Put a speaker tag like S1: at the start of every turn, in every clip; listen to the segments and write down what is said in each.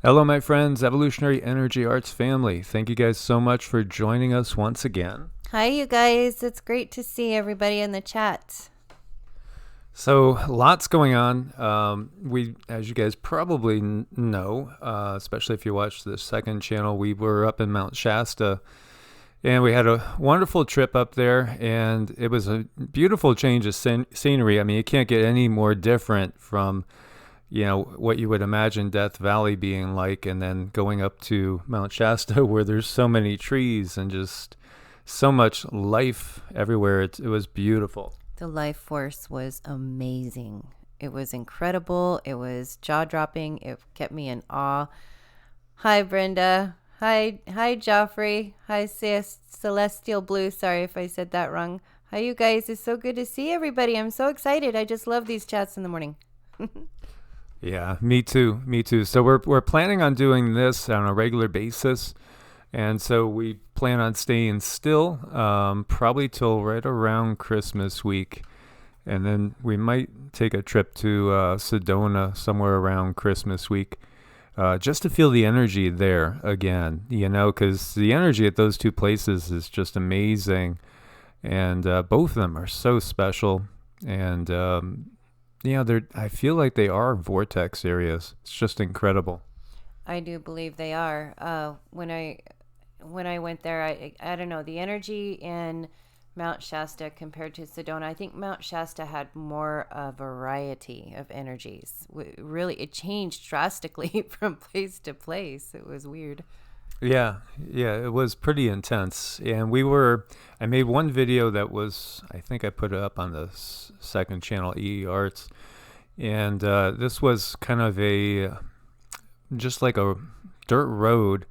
S1: Hello, my friends, Evolutionary Energy Arts family. Thank you guys so much for joining us once again.
S2: Hi, you guys. It's great to see everybody in the chat.
S1: So, lots going on. As you guys probably know, especially if you watch the second channel, we were up in Mount Shasta and we had a wonderful trip up there, and it was a beautiful change of scenery. I mean, you can't get any more different from what you would imagine Death Valley being like, and then going up to Mount Shasta where there's so many trees and just so much life everywhere. It was beautiful.
S2: The life force was amazing. It was incredible. It was jaw-dropping. It kept me in awe. Hi, Brenda. Hi, Joffrey. Hi, Celestial Blue. Sorry if I said that wrong. Hi, you guys. It's so good to see everybody. I'm so excited. I just love these chats in the morning.
S1: Yeah, me too. Me too. So we're planning on doing this on a regular basis. And so we plan on staying still, probably till right around Christmas week. And then we might take a trip to Sedona somewhere around Christmas week, just to feel the energy there again, because the energy at those two places is just amazing. And both of them are so special. And, I feel like they are vortex areas. It's just incredible.
S2: I do believe they are. When I went there, I don't know, the energy in Mount Shasta compared to Sedona, I think Mount Shasta had more variety of energies. Really, it changed drastically from place to place. It was weird.
S1: Yeah, it was pretty intense. And I made one video that was, I think I put it up on the second channel, EE Arts. And this was kind of just like a dirt road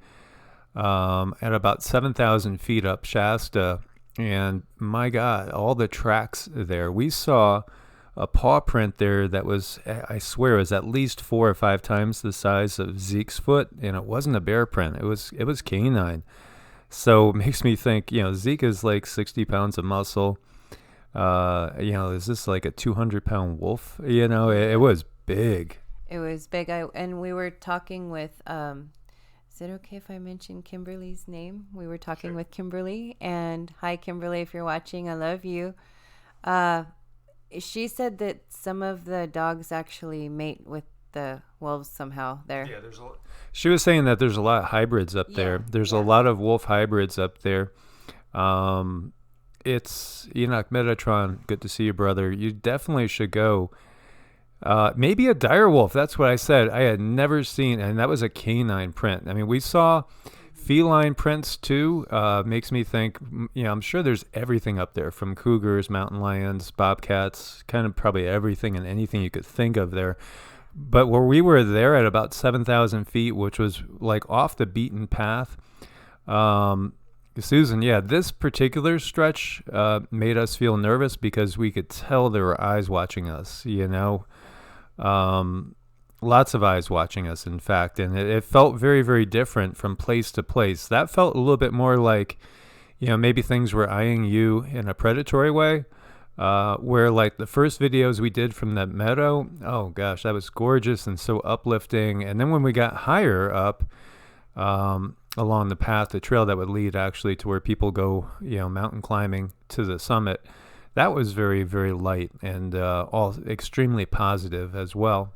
S1: at about 7,000 feet up Shasta. And my God, all the tracks there. We saw a paw print there that was, I swear, was at least 4 or 5 times the size of Zeke's foot, and it wasn't a bear print. It was canine. So it makes me think, Zeke is like 60 pounds of muscle. Is this like a 200-pound wolf? It was big.
S2: It was big. And we were talking with, is it okay if I mention Kimberly's name? We were talking with Kimberly, and hi, Kimberly, if you're watching, I love you. She said that some of the dogs actually mate with the wolves somehow there.
S1: Yeah, she was saying that there's a lot of hybrids up there. There's a lot of wolf hybrids up there. It's Enoch Metatron. Good to see you, brother. You definitely should go. Maybe a dire wolf. That's what I said. I had never seen, and that was a canine print. I mean, we saw feline prints too. Makes me think, I'm sure there's everything up there, from cougars, mountain lions, bobcats, kind of probably everything and anything you could think of there. But where we were there at about 7,000 feet, which was like off the beaten path, Susan, this particular stretch made us feel nervous because we could tell there were eyes watching us, lots of eyes watching us, in fact, and it felt very, very different from place to place. That felt a little bit more like, maybe things were eyeing you in a predatory way, where like the first videos we did from that meadow, oh gosh, that was gorgeous and so uplifting. And then when we got higher up, along the path, the trail that would lead actually to where people go, mountain climbing to the summit, that was very, very light and all extremely positive as well.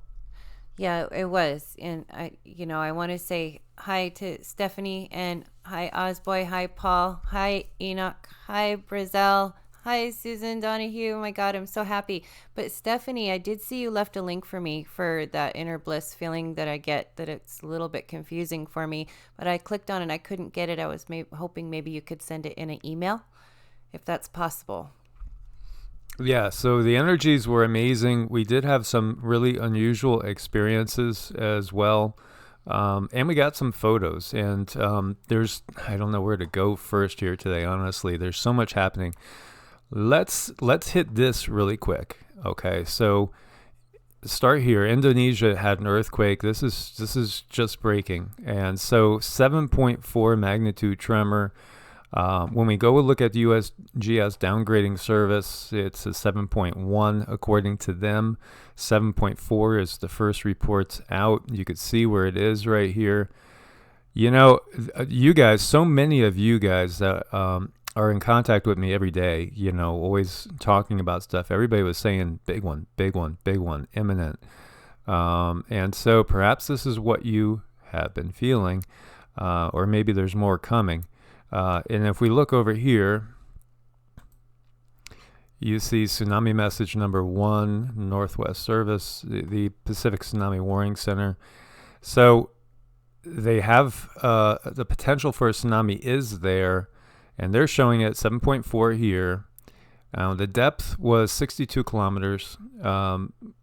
S2: Yeah, it was. And I want to say hi to Stephanie, and hi Osboy, hi Paul, hi Enoch, hi Brazil, hi Susan Donahue. Oh my God, I'm so happy. But Stephanie, I did see you left a link for me for that inner bliss feeling that I get, that it's a little bit confusing for me. But I clicked on it, I couldn't get it. I was hoping maybe you could send it in an email, if that's possible.
S1: Yeah, so the energies were amazing. We did have some really unusual experiences as well. And we got some photos. And I don't know where to go first here today, honestly. There's so much happening. Let's hit this really quick. Okay, so start here. Indonesia had an earthquake. This is just breaking. And so 7.4 magnitude tremor. When we go look at the USGS downgrading service, it's a 7.1 according to them. 7.4 is the first reports out. You could see where it is right here. You know, you guys, so many of you guys that are in contact with me every day, you know, always talking about stuff. Everybody was saying big one, big one, big one, imminent. And so perhaps this is what you have been feeling, or maybe there's more coming. And if we look over here, you see tsunami message number 1, Northwest Service, the Pacific Tsunami Warning Center. So they have the potential for a tsunami is there, and they're showing it 7.4 here. The depth was 62 kilometers,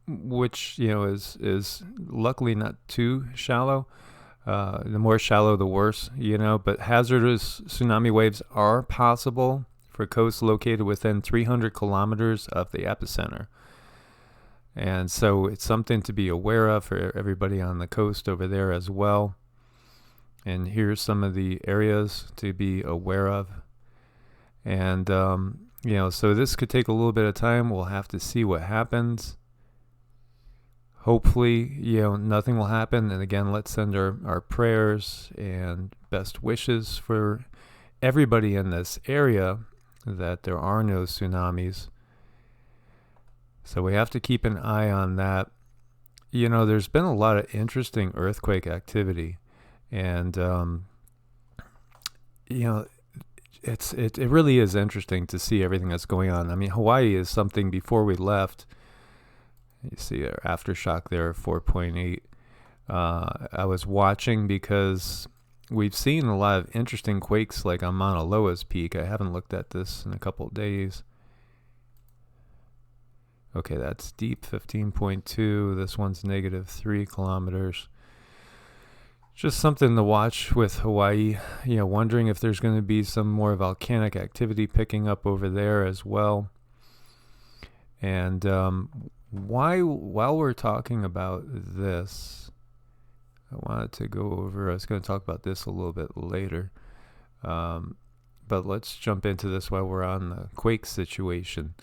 S1: which, you know, is luckily not too shallow. The more shallow, the worse, you know, but hazardous tsunami waves are possible for coasts located within 300 kilometers of the epicenter. And so it's something to be aware of for everybody on the coast over there as well. And here's some of the areas to be aware of. And, you know, so this could take a little bit of time. We'll have to see what happens. Hopefully, you know, nothing will happen. And again, let's send our prayers and best wishes for everybody in this area that there are no tsunamis. So we have to keep an eye on that. You know, there's been a lot of interesting earthquake activity. And, you know, it really is interesting to see everything that's going on. I mean, Hawaii is something before we left. You see our aftershock there, 4.8. I was watching because we've seen a lot of interesting quakes like on Mauna Loa's peak. I haven't looked at this in a couple of days. Okay, that's deep, 15.2. This one's negative 3 kilometers. Just something to watch with Hawaii. You know, wondering if there's going to be some more volcanic activity picking up over there as well. And while we're talking about this, I wanted to go over, I was going to talk about this a little bit later, but let's jump into this while we're on the quake situation.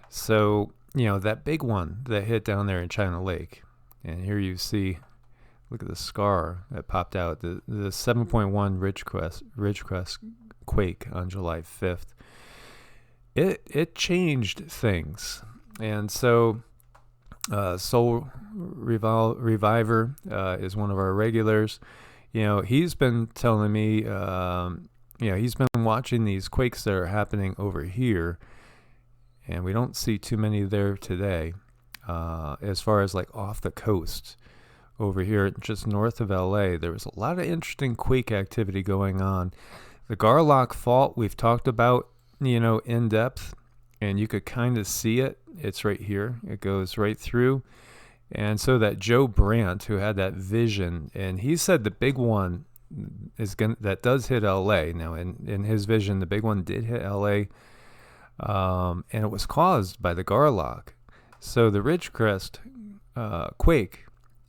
S1: So, you know, that big one that hit down there in China Lake, and here you see, look at the scar that popped out, the 7.1 Ridgecrest quake on July 5th. It changed things. And so Soul Reviver is one of our regulars. You know, he's been telling me, you know, he's been watching these quakes that are happening over here, and we don't see too many there today, as far as like off the coast. Over here, just north of LA, there was a lot of interesting quake activity going on. The Garlock Fault we've talked about, you know, in depth, and you could kind of see it. It's right here. It goes right through. And so that Joe Brandt, who had that vision, and he said the big one is that does hit LA. Now, in his vision, the big one did hit LA, and it was caused by the Garlock. So the Ridgecrest quake,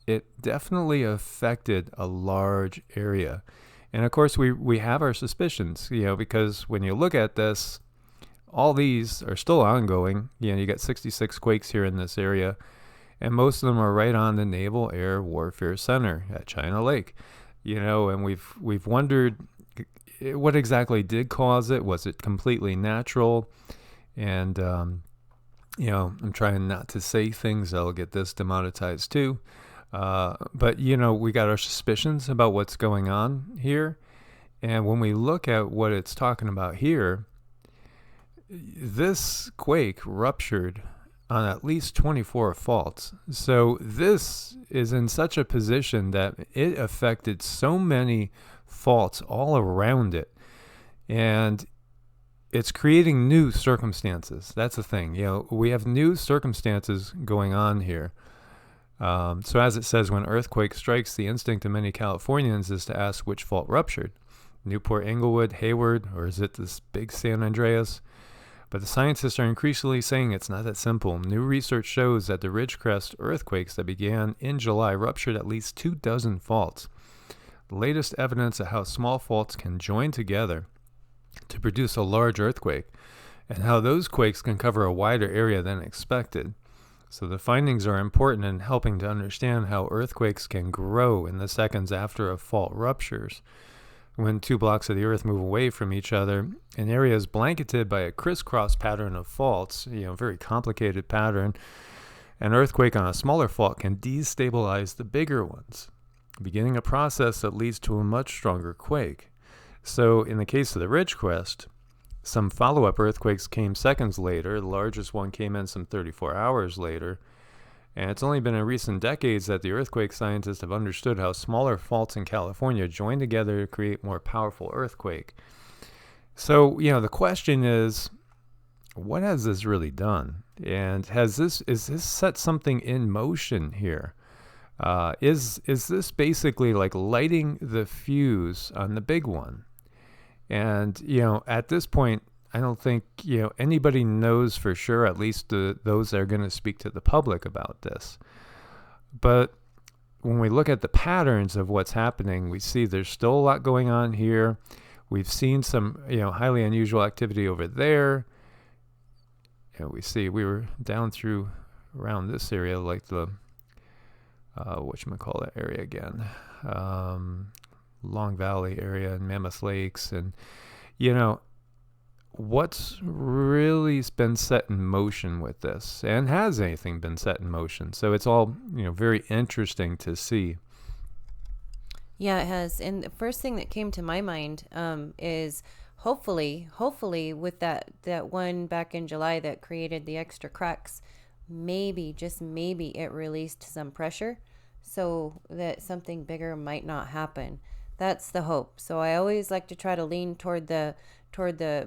S1: it definitely affected a large area. And of course, we have our suspicions, you know, because when you look at this, all these are still ongoing. You know, you got 66 quakes here in this area, and most of them are right on the Naval Air Warfare Center at China Lake. You know, and we've wondered what exactly did cause it. Was it completely natural? And you know, I'm trying not to say things that'll get this demonetized too. But you know, we got our suspicions about what's going on here, and when we look at what it's talking about here, this quake ruptured on at least 24 faults. So this is in such a position that it affected so many faults all around it. And it's creating new circumstances. That's the thing. You know, we have new circumstances going on here. So as it says, when earthquake strikes, the instinct of many Californians is to ask which fault ruptured. Newport, Inglewood, Hayward, or is it this big San Andreas? But the scientists are increasingly saying it's not that simple. New research shows that the Ridgecrest earthquakes that began in July ruptured at least 24 faults. The latest evidence of how small faults can join together to produce a large earthquake, and how those quakes can cover a wider area than expected. So the findings are important in helping to understand how earthquakes can grow in the seconds after a fault ruptures. When two blocks of the earth move away from each other, an area is blanketed by a crisscross pattern of faults, very complicated pattern. An earthquake on a smaller fault can destabilize the bigger ones, beginning a process that leads to a much stronger quake. So in the case of the Ridgecrest, some follow-up earthquakes came seconds later. The largest one came in some 34 hours later. And it's only been in recent decades that the earthquake scientists have understood how smaller faults in California join together to create more powerful earthquake. So, the question is, what has this really done? And is this set something in motion here? Is this basically like lighting the fuse on the big one? And, at this point, I don't think, anybody knows for sure, at least those that are going to speak to the public about this. But when we look at the patterns of what's happening, we see there's still a lot going on here. We've seen some, highly unusual activity over there. We see we were down through around this area, like the, whatchamacallit area again, Long Valley area and Mammoth Lakes. And, what's really been set in motion with this, and has anything been set in motion? So it's all, very interesting to see.
S2: Yeah, it has. And the first thing that came to my mind is hopefully with that one back in July that created the extra cracks, maybe, just maybe, it released some pressure so that something bigger might not happen. That's the hope. So I always like to try to lean toward the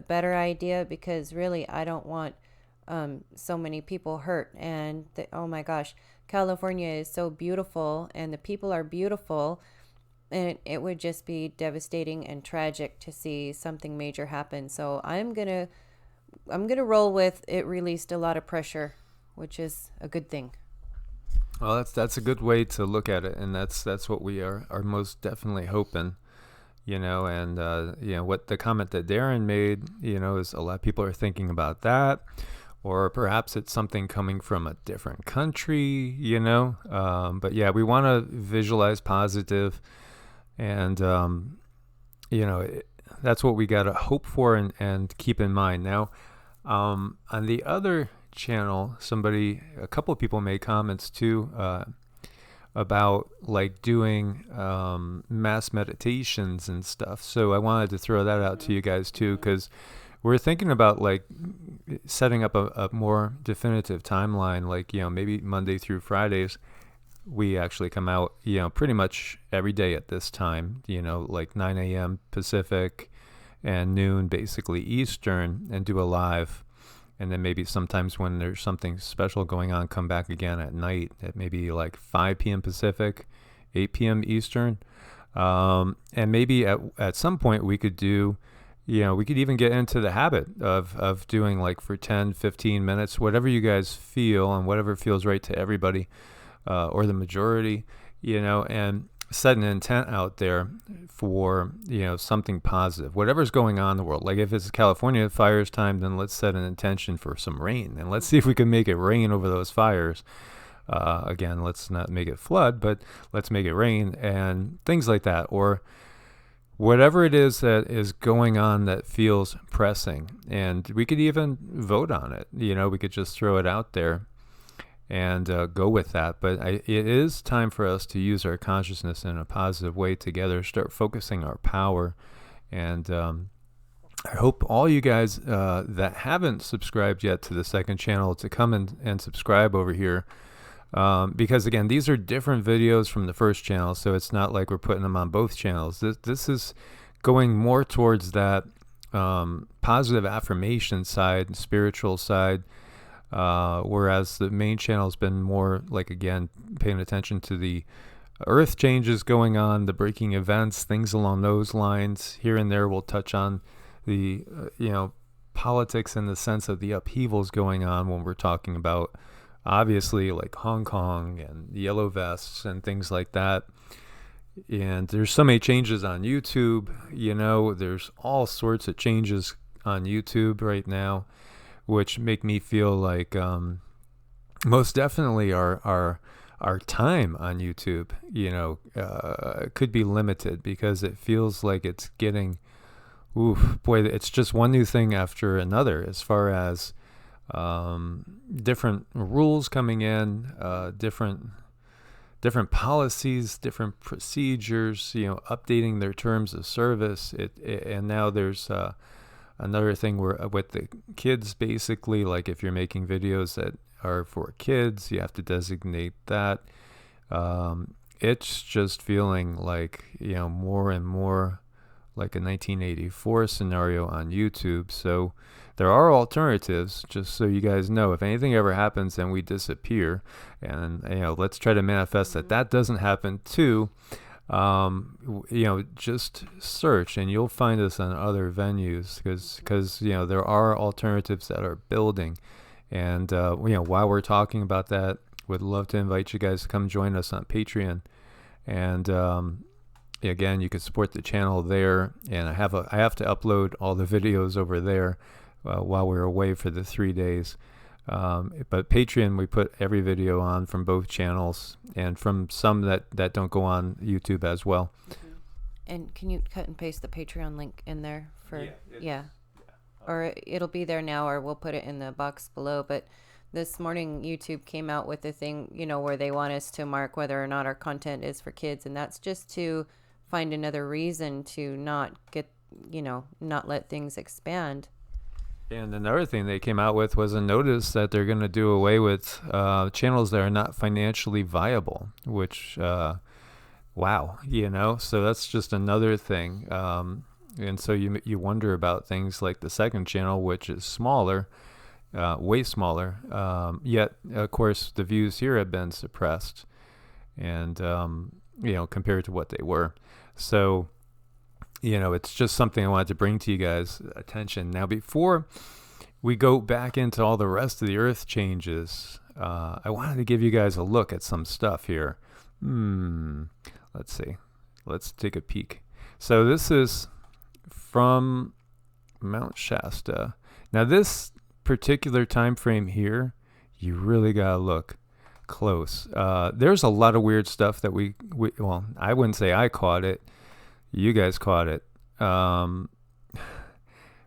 S2: better idea, because really I don't want so many people hurt. And oh my gosh, California is so beautiful and the people are beautiful, and it would just be devastating and tragic to see something major happen. So I'm gonna roll with it released a lot of pressure, which is a good thing.
S1: Well, that's a good way to look at it, and that's what we are most definitely hoping. And what the comment that Darren made, is a lot of people are thinking about that, or perhaps it's something coming from a different country, but yeah, we want to visualize positive, and that's what we got to hope for and keep in mind. Now, on the other channel, a couple of people made comments too, about like doing mass meditations and stuff. So I wanted to throw that out to you guys too, because we're thinking about like setting up a more definitive timeline, like, maybe Monday through Fridays we actually come out, pretty much every day at this time, like 9 a.m. Pacific and noon basically Eastern, and do a live. And then maybe sometimes when there's something special going on, come back again at night at maybe like 5 p.m. Pacific, 8 p.m. Eastern. And maybe at some point we could do, we could even get into the habit of doing like for 10, 15 minutes, whatever you guys feel and whatever feels right to everybody, or the majority, and set an intent out there for, something positive, whatever's going on in the world. Like if it's California fires time, then let's set an intention for some rain, and let's see if we can make it rain over those fires. Again, let's not make it flood, but let's make it rain, and things like that. Or whatever it is that is going on that feels pressing, and we could even vote on it. We could just throw it out there and go with that. But it is time for us to use our consciousness in a positive way together, start focusing our power. And I hope all you guys that haven't subscribed yet to the second channel to come and subscribe over here. Because again, these are different videos from the first channel, so it's not like we're putting them on both channels. This is going more towards that positive affirmation side, spiritual side, whereas the main channel has been more like, again, paying attention to the earth changes going on, the breaking events, things along those lines. Here and there we'll touch on the politics in the sense of the upheavals going on when we're talking about, obviously, like Hong Kong and the yellow vests and things like that. And there's so many changes on YouTube. There's all sorts of changes on YouTube right now, which make me feel like most definitely our time on YouTube, could be limited, because it feels like it's getting, oof, boy, it's just one new thing after another, as far as different rules coming in, different policies, different procedures, updating their terms of service. And now there's another thing where with the kids, basically, like if you're making videos that are for kids, you have to designate that. It's just feeling like, more and more like a 1984 scenario on YouTube. So there are alternatives, just so you guys know. If anything ever happens and we disappear, and let's try to manifest that doesn't happen too. Just search and you'll find us on other venues, because there are alternatives that are building. And while we're talking about that, would love to invite you guys to come join us on Patreon. And again, you can support the channel there, and I have to upload all the videos over there while we're away for the 3 days. But Patreon, we put every video on from both channels, and from some that don't go on YouTube as well.
S2: Mm-hmm. And can you cut and paste the Patreon link in there for yeah. Or it'll be there now, or we'll put it in the box below. But this morning YouTube came out with a thing, where they want us to mark whether or not our content is for kids, and that's just to find another reason to not not let things expand.
S1: And another thing they came out with was a notice that they're going to do away with channels that are not financially viable, which, wow, so that's just another thing. And so you wonder about things like the second channel, which is smaller, way smaller. Yet, of course, the views here have been suppressed, and, compared to what they were. So, it's just something I wanted to bring to you guys' attention. Now, before we go back into all the rest of the Earth changes, I wanted to give you guys a look at some stuff here. Let's see. Let's take a peek. So this is from Mount Shasta. Now, this particular time frame here, you really got to look close. There's a lot of weird stuff that well, I wouldn't say I caught it. You guys caught it.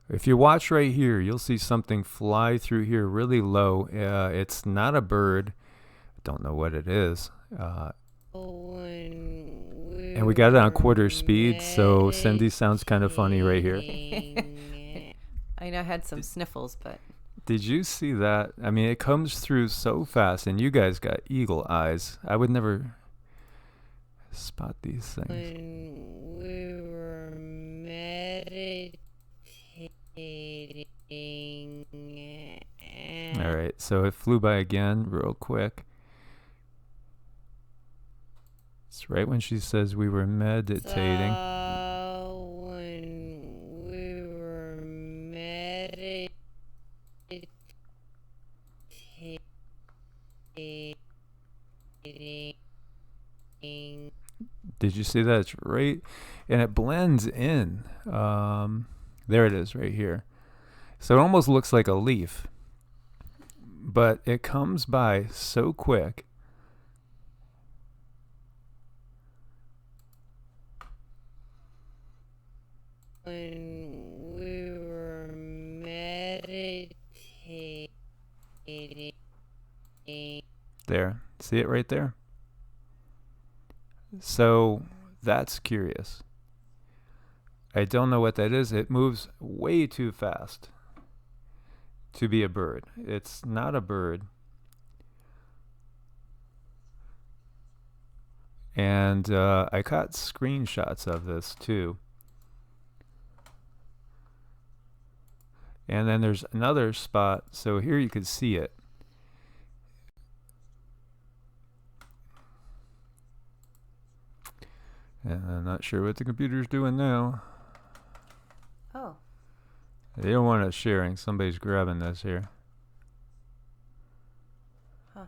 S1: If you watch right here, you'll see something fly through here really low. It's not a bird. I don't know what it is. And we got it on quarter speed, so Cindy sounds kind of funny right here.
S2: I know I had some sniffles, but...
S1: Did you see that? I mean, it comes through so fast, and you guys got eagle eyes. I would never spot these things.
S3: When we were meditating.
S1: All right, so it flew by again real quick. It's right when she says we were meditating.
S3: When we were meditating.
S1: Did you see that? It's right, and it blends in. There it is right here. So it almost looks like a leaf, but it comes by so quick.
S3: When we were meditating.
S1: There, see it right there? So that's curious. I don't know what that is. It moves way too fast to be a bird. It's not a bird. And I got screenshots of this too. And then there's another spot. So here you can see it. And I'm not sure what the computer's doing now.
S2: Oh.
S1: They don't want us sharing. Somebody's grabbing this here.
S2: Huh.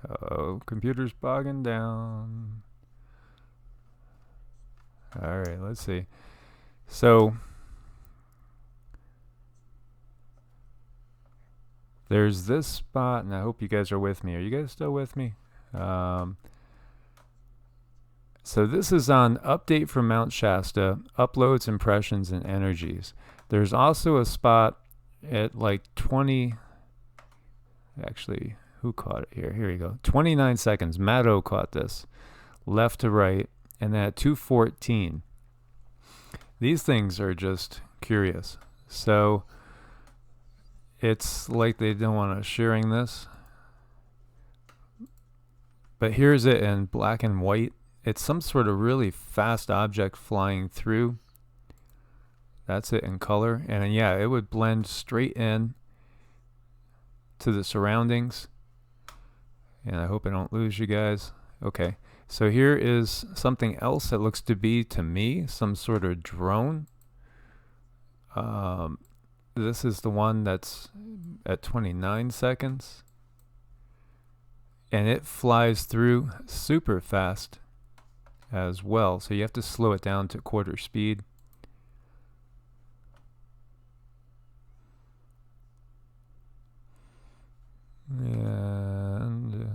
S1: Oh, computer's bogging down. All right, let's see. So there's this spot, and I hope you guys are with me. Are you guys still with me? So this is on Update from Mount Shasta, Uploads, Impressions, and Energies. There's also a spot at like 20, actually, who caught it here? Here you go. 29 seconds. Maddo caught this, left to right, and then at 2:14. These things are just curious. So it's like they don't want us sharing this. But here's it in black and white. It's some sort of really fast object flying through. That's it in color. And yeah, it would blend straight in to the surroundings. And I hope I don't lose you guys. Okay. So here is something else that looks to be, to me, some sort of drone. This is the one that's at 29 seconds. And it flies through super fast as well. So you have to slow it down to quarter speed. And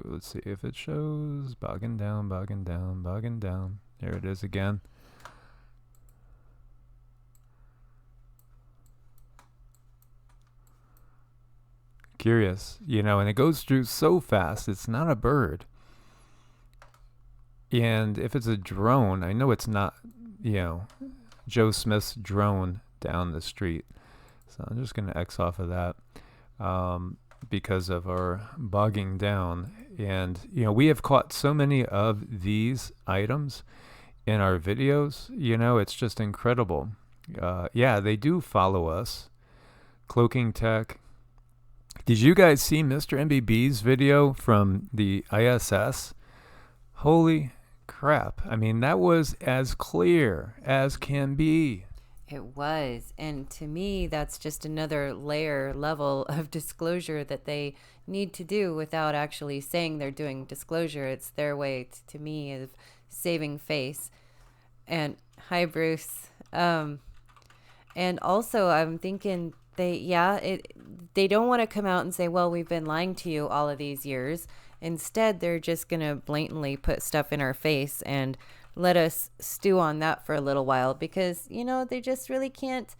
S1: let's see if it shows. Bogging down, bogging down, bogging down. There it is again. Curious, and it goes through so fast. It's not a bird. And if it's a drone, I know it's not, Joe Smith's drone down the street. So I'm just going to X off of that. Because of our bogging down. And, we have caught so many of these items in our videos. It's just incredible. Yeah, they do follow us. Cloaking Tech. Did you guys see Mr. MBB's video from the ISS? Holy crap. I mean, that was as clear as can be.
S2: It was. And to me, that's just another level of disclosure that they need to do without actually saying they're doing disclosure. It's their way, to me, of saving face. And hi, Bruce. And also, I'm thinking they don't want to come out and say, well, we've been lying to you all of these years. Instead, they're just going to blatantly put stuff in our face and let us stew on that for a little while because, they just really can't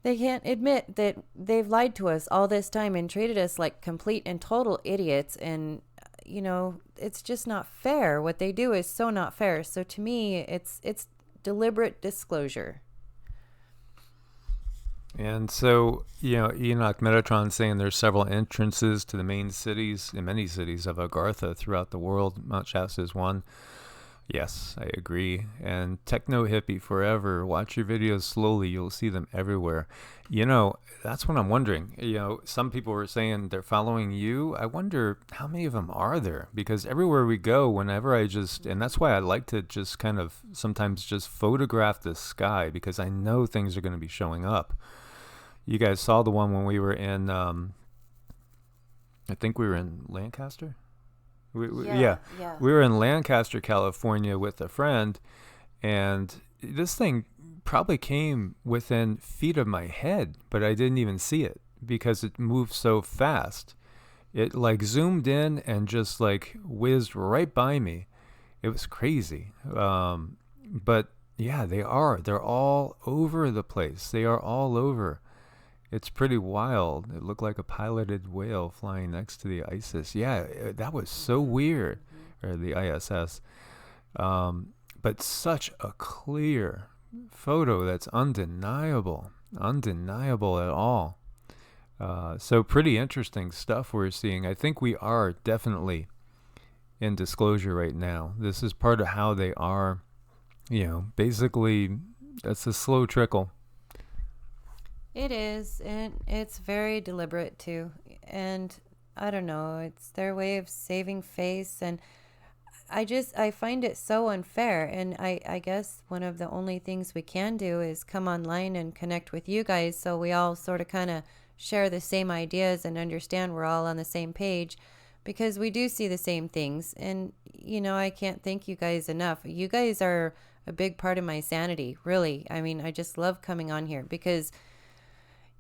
S2: admit that they've lied to us all this time and treated us like complete and total idiots. And, it's just not fair. What they do is so not fair. So to me, it's deliberate disclosure.
S1: And so, Enoch Metatron saying there's several entrances to the main cities, in many cities of Agartha throughout the world. Mount Shasta is one. Yes, I agree. And Techno Hippie Forever, watch your videos slowly. You'll see them everywhere. That's what I'm wondering. Some people were saying they're following you. I wonder how many of them are there? Because everywhere we go, whenever and that's why I like to just kind of sometimes just photograph the sky because I know things are going to be showing up. You guys saw the one when we were in, I think we were in Lancaster? We were in Lancaster, California with a friend, and this thing probably came within feet of my head, but I didn't even see it because it moved so fast. It like zoomed in and just like whizzed right by me. It was crazy. But yeah, they're all over the place. They are all over. It's pretty wild. It looked like a piloted whale flying next to the ISIS. Yeah, that was so weird. Or the ISS. But such a clear photo that's undeniable. Undeniable at all. So pretty interesting stuff we're seeing. I think we are definitely in disclosure right now. This is part of how they are, basically it's a slow trickle.
S2: It is, and it's very deliberate too. And I don't know, it's their way of saving face. And I find it so unfair. And I guess one of the only things we can do is come online and connect with you guys so we all sort of kind of share the same ideas and understand we're all on the same page. because we do see the same things. And, I can't thank you guys enough. You guys are a big part of my sanity, really. I mean, I just love coming on here because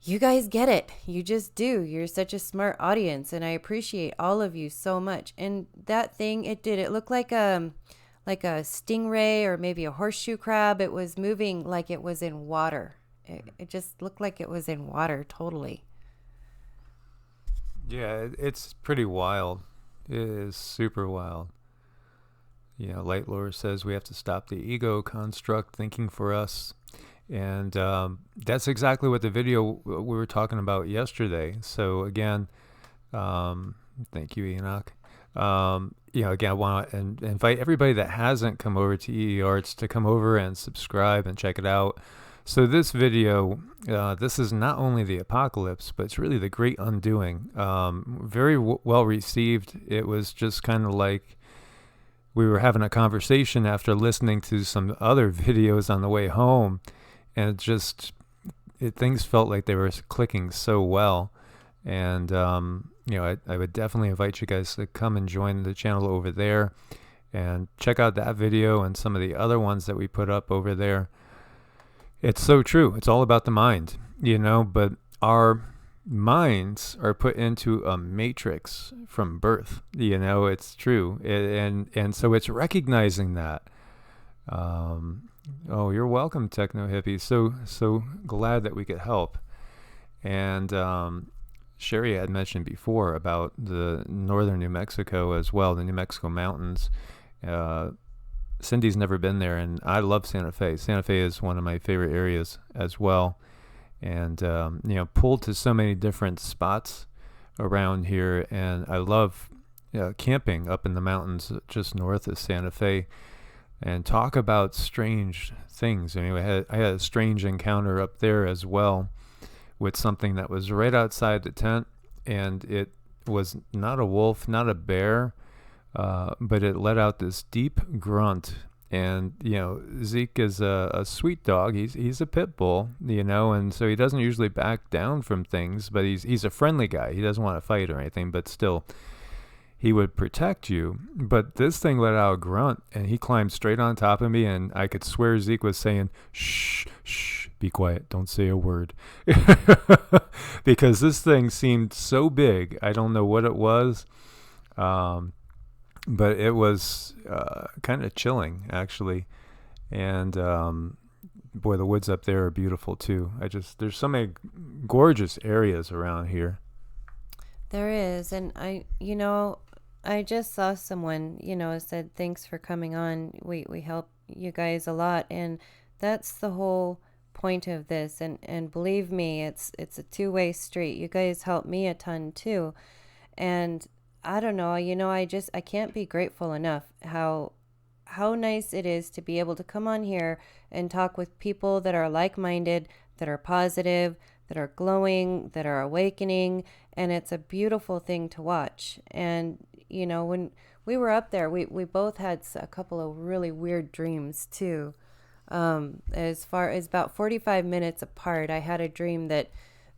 S2: you guys get it. You just do. You're such a smart audience, and I appreciate all of you so much. And that thing, it looked like a stingray or maybe a horseshoe crab. It was moving like it was in water. It just looked like it was in water, totally.
S1: Yeah, it's pretty wild. It is super wild. Light Lore says we have to stop the ego construct thinking for us. And that's exactly what the video we were talking about yesterday. So again, thank you, Enoch. Again, I want to invite everybody that hasn't come over to EE Arts to come over and subscribe and check it out. So this video, this is not only the apocalypse, but it's really the great undoing. Very well received. It was just kind of like we were having a conversation after listening to some other videos on the way home. And things felt like they were clicking so well. And, I would definitely invite you guys to come and join the channel over there and check out that video and some of the other ones that we put up over there. It's so true. It's all about the mind, but our minds are put into a matrix from birth. It's true. And so it's recognizing that. Oh, you're welcome, Techno Hippie. So glad that we could help. And Sherry had mentioned before about the northern New Mexico as well, the New Mexico mountains. Cindy's never been there, and I love Santa Fe. Santa Fe is one of my favorite areas as well. And, pulled to so many different spots around here. And I love camping up in the mountains just north of Santa Fe. And talk about strange things. I mean, I had a strange encounter up there as well with something that was right outside the tent, and it was not a wolf, not a bear, but it let out this deep grunt. And Zeke is a sweet dog. He's a pit bull, and so he doesn't usually back down from things. But he's a friendly guy. He doesn't want to fight or anything, but still, he would protect you. But this thing let out a grunt, and he climbed straight on top of me, and I could swear Zeke was saying, shh, shh, be quiet, don't say a word. Because this thing seemed so big. I don't know what it was, but it was kind of chilling, actually. And boy, the woods up there are beautiful, too. There's so many gorgeous areas around here.
S2: There is. And I just saw someone, said, thanks for coming on. We help you guys a lot. And that's the whole point of this. And believe me, it's a two-way street. You guys help me a ton too. And I don't know, I can't be grateful enough how nice it is to be able to come on here and talk with people that are like-minded, that are positive, that are glowing, that are awakening. And it's a beautiful thing to watch. And when we were up there, we both had a couple of really weird dreams too. As far as about 45 minutes apart, I had a dream that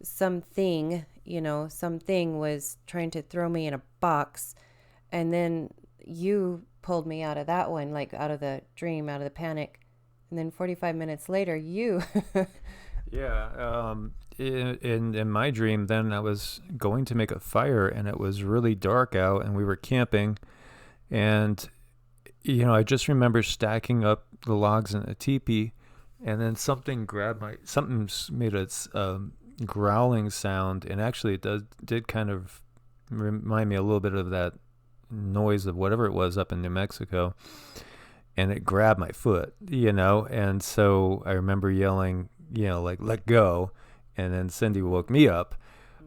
S2: something was trying to throw me in a box. And then you pulled me out of that one, like out of the dream, out of the panic. And then 45 minutes later, you...
S1: Yeah. In my dream, then I was going to make a fire, and it was really dark out, and we were camping, and I just remember stacking up the logs in a teepee, and then something made a growling sound, and actually it did kind of remind me a little bit of that noise of whatever it was up in New Mexico, and it grabbed my foot, and so I remember yelling, like, let go. And then Cindy woke me up.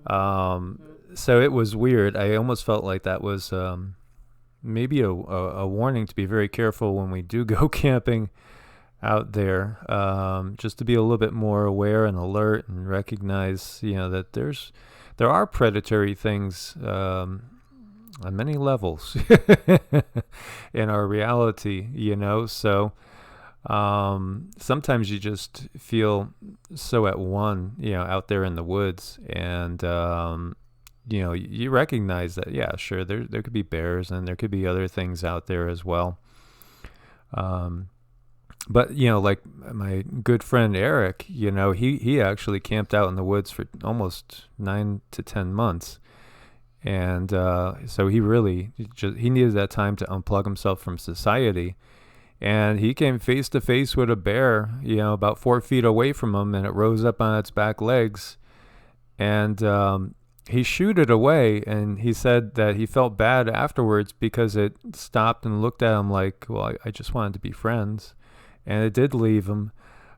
S1: So it was weird. I almost felt like that was maybe a warning to be very careful when we do go camping out there, just to be a little bit more aware and alert and recognize, that there are predatory things on many levels in our reality, so... sometimes you just feel so at one, out there in the woods, and you recognize that, yeah, sure, there could be bears and there could be other things out there as well. But, like my good friend Eric, he actually camped out in the woods for almost 9 to 10 months. And so he really he needed that time to unplug himself from society. And he came face to face with a bear, about 4 feet away from him, and it rose up on its back legs. And he shooed it away, and he said that he felt bad afterwards because it stopped and looked at him like, well, I just wanted to be friends. And it did leave him.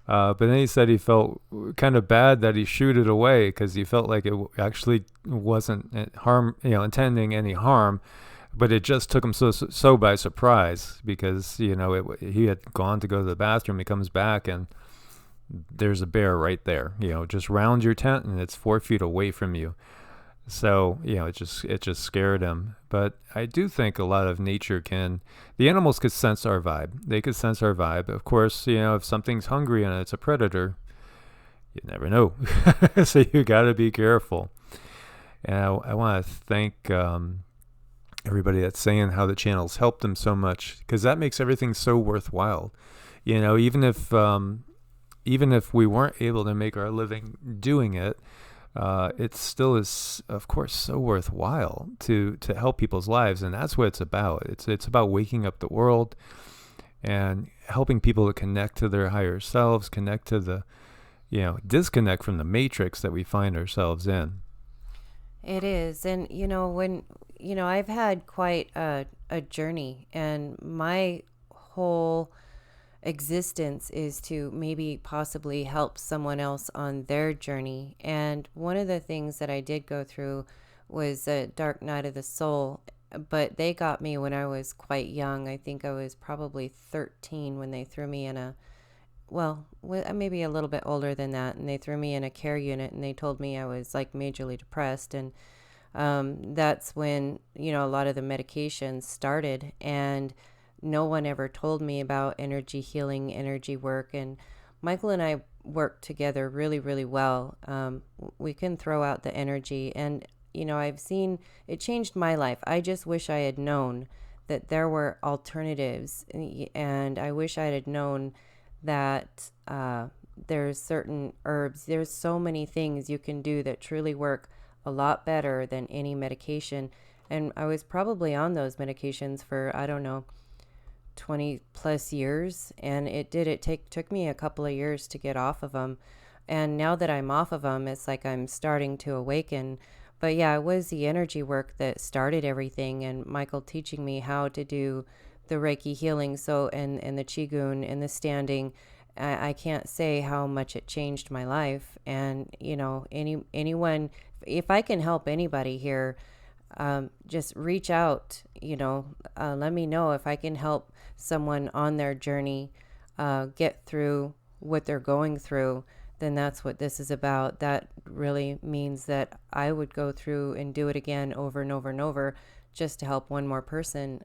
S1: But then he said he felt kind of bad that he shooed it away because he felt like it actually wasn't intending any harm, but it just took him so by surprise because, he had gone to go to the bathroom. He comes back and there's a bear right there, just round your tent, and it's 4 feet away from you. So, it just scared him. But I do think a lot of nature the animals could sense our vibe. They could sense our vibe. Of course, if something's hungry and it's a predator, you never know. So you got to be careful. And I want to thank everybody that's saying how the channels helped them so much, because that makes everything so worthwhile. Even if we weren't able to make our living doing it, it still is, of course, so worthwhile to help people's lives. And that's what it's about. It's about waking up the world and helping people to connect to their higher selves, connect to the, disconnect from the matrix that we find ourselves in.
S2: It is. And, when, I've had quite a journey, and my whole existence is to maybe possibly help someone else on their journey. And one of the things that I did go through was a dark night of the soul, but they got me when I was quite young. I think I was probably 13 when they threw me in maybe a little bit older than that, and they threw me in a care unit, and they told me I was like majorly depressed. And that's when, a lot of the medications started, and no one ever told me about energy healing, energy work. And Michael and I work together really, really well. We can throw out the energy, and, I've seen it changed my life. I just wish I had known that there were alternatives, and I wish I had known that there's certain herbs. There's so many things you can do that truly work a lot better than any medication. And I was probably on those medications for, I don't know, 20 plus years, and it took me a couple of years to get off of them. And now that I'm off of them, it's like I'm starting to awaken. But yeah, it was the energy work that started everything, and Michael teaching me how to do the Reiki healing, and the QiGong and the standing. I can't say how much it changed my life. And anyone, if I can help anybody here, just reach out, let me know if I can help someone on their journey get through what they're going through. Then that's what this is about. That really means that I would go through and do it again over and over and over just to help one more person.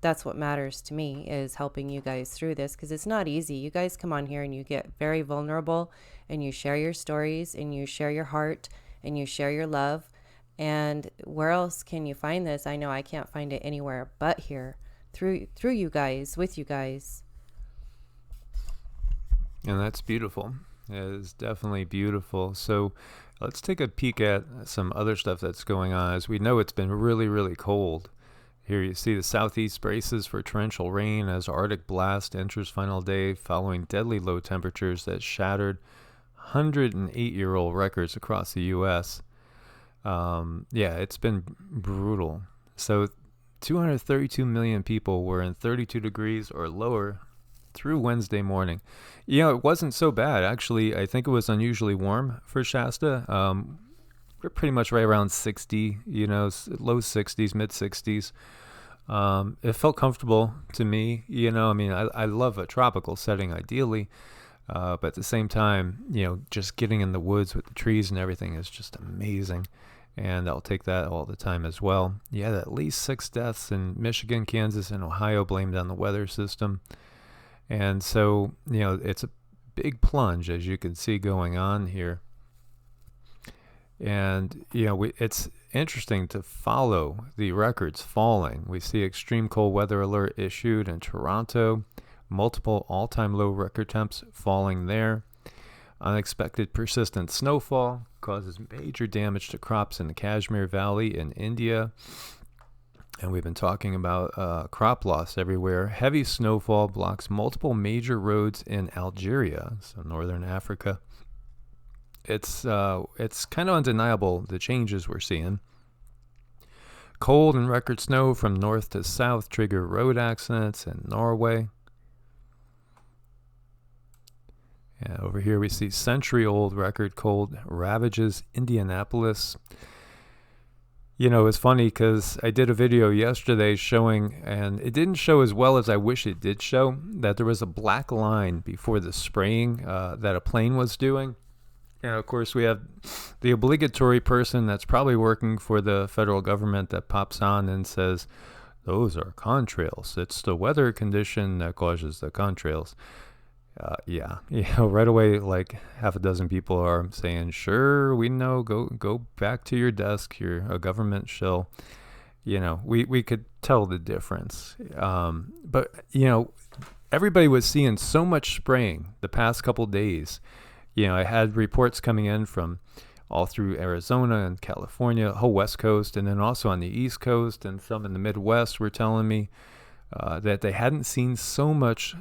S2: That's what matters to me, is helping you guys through this, because it's not easy. You guys come on here and you get very vulnerable, and you share your stories, and you share your heart, and you share your love. And where else can you find this? I know I can't find it anywhere but here, through you guys, with you guys.
S1: And that's beautiful. It is definitely beautiful. So let's take a peek at some other stuff that's going on. As we know, it's been really, really cold. Here you see the southeast braces for torrential rain as Arctic blast enters final day following deadly low temperatures that shattered 108-year-old records across the U.S. It's been brutal. So 232 million people were in 32 degrees or lower through Wednesday morning. It wasn't so bad. Actually, I think it was unusually warm for Shasta. We're pretty much right around 60, low 60s, mid 60s. It felt comfortable to me. I love a tropical setting ideally. But at the same time, just getting in the woods with the trees and everything is just amazing. And I'll take that all the time as well. You had at least 6 deaths in Michigan, Kansas, and Ohio blamed on the weather system. And so, it's a big plunge, as you can see going on here. And, it's interesting to follow the records falling. We see extreme cold weather alert issued in Toronto, multiple all-time low record temps falling there. Unexpected persistent snowfall causes major damage to crops in the Kashmir Valley in India. And we've been talking about crop loss everywhere. Heavy snowfall blocks multiple major roads in Algeria, so northern Africa. It's kind of undeniable, the changes we're seeing. Cold and record snow from north to south trigger road accidents in Norway. Yeah, over here we see century-old record cold ravages Indianapolis. It's funny because I did a video yesterday showing, and it didn't show as well as I wish it did show, that there was a black line before the spraying that a plane was doing. And of course, we have the obligatory person that's probably working for the federal government that pops on and says, those are contrails. It's the weather condition that causes the contrails. Right away, like half a dozen people are saying, sure, we know, go back to your desk. You're a government shill. We could tell the difference. But everybody was seeing so much spraying the past couple days. I had reports coming in from all through Arizona and California, whole West Coast, and then also on the East Coast, and some in the Midwest were telling me that they hadn't seen so much,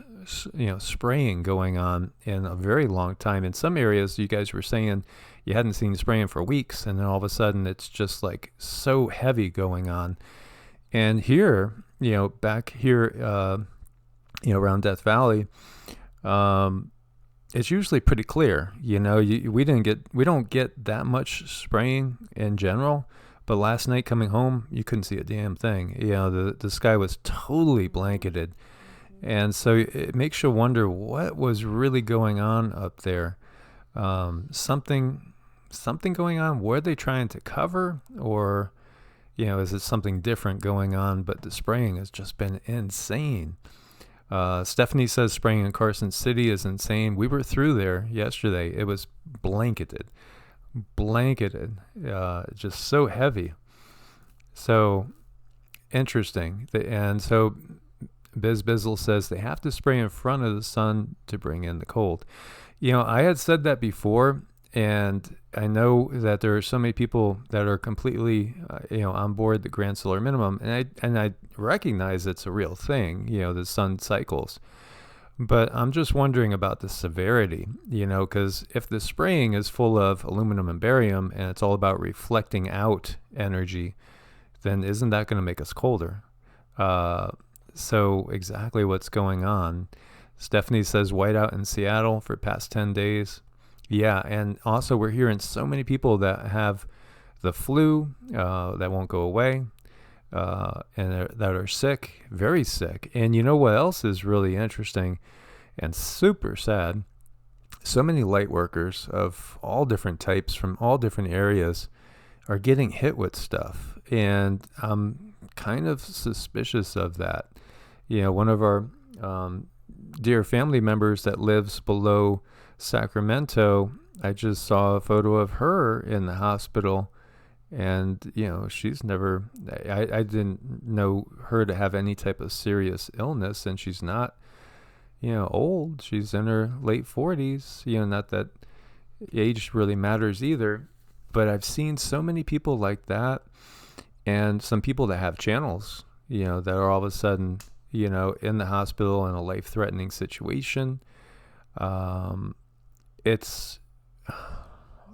S1: spraying going on in a very long time. In some areas, you guys were saying you hadn't seen spraying for weeks, and then all of a sudden it's just like so heavy going on. And here, back here, around Death Valley, it's usually pretty clear. We don't get that much spraying in general. But last night coming home, you couldn't see a damn thing. The sky was totally blanketed. And so it makes you wonder what was really going on up there. Something going on? Were they trying to cover? Or, is it something different going on? But the spraying has just been insane. Stephanie says spraying in Carson City is insane. We were through there yesterday. It was blanketed, just so heavy. So interesting. And so Biz Bizzle says they have to spray in front of the sun to bring in the cold. I had said that before, and I know that there are so many people that are completely, on board the grand solar minimum, and I recognize it's a real thing, the sun cycles. But I'm just wondering about the severity, because if the spraying is full of aluminum and barium and it's all about reflecting out energy, then isn't that going to make us colder? So exactly what's going on. Stephanie says whiteout in Seattle for past 10 days. Yeah, and also we're hearing so many people that have the flu that won't go away. And that are sick, very sick. And you know what else is really interesting and super sad? So many light workers of all different types from all different areas are getting hit with stuff. And I'm kind of suspicious of that. One of our dear family members that lives below Sacramento, I just saw a photo of her in the hospital. And, she's never, I didn't know her to have any type of serious illness, and she's not, old. She's in her late 40s, not that age really matters either. But I've seen so many people like that, and some people that have channels, that are all of a sudden, in the hospital in a life-threatening situation. It's,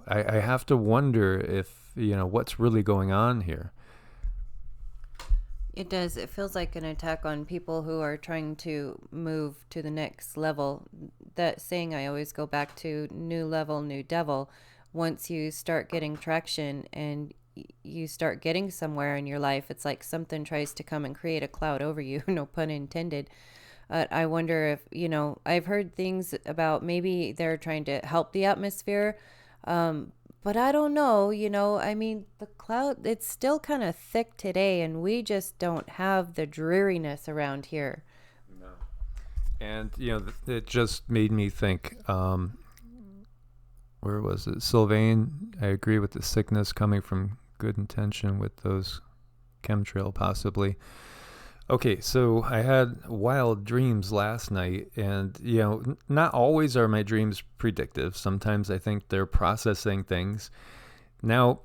S1: I have to wonder if, what's really going on here.
S2: It does. It feels like an attack on people who are trying to move to the next level. That saying I always go back to, new level, new devil. Once you start getting traction and you start getting somewhere in your life, it's like something tries to come and create a cloud over you, no pun intended. I wonder if, I've heard things about maybe they're trying to help the atmosphere. But I don't know, the cloud, it's still kind of thick today, and we just don't have the dreariness around here.
S1: No. And, it just made me think, where was it? Sylvain, I agree with the sickness coming from good intention with those chemtrail possibly. Okay, so I had wild dreams last night, and not always are my dreams predictive. Sometimes I think they're processing things. Now,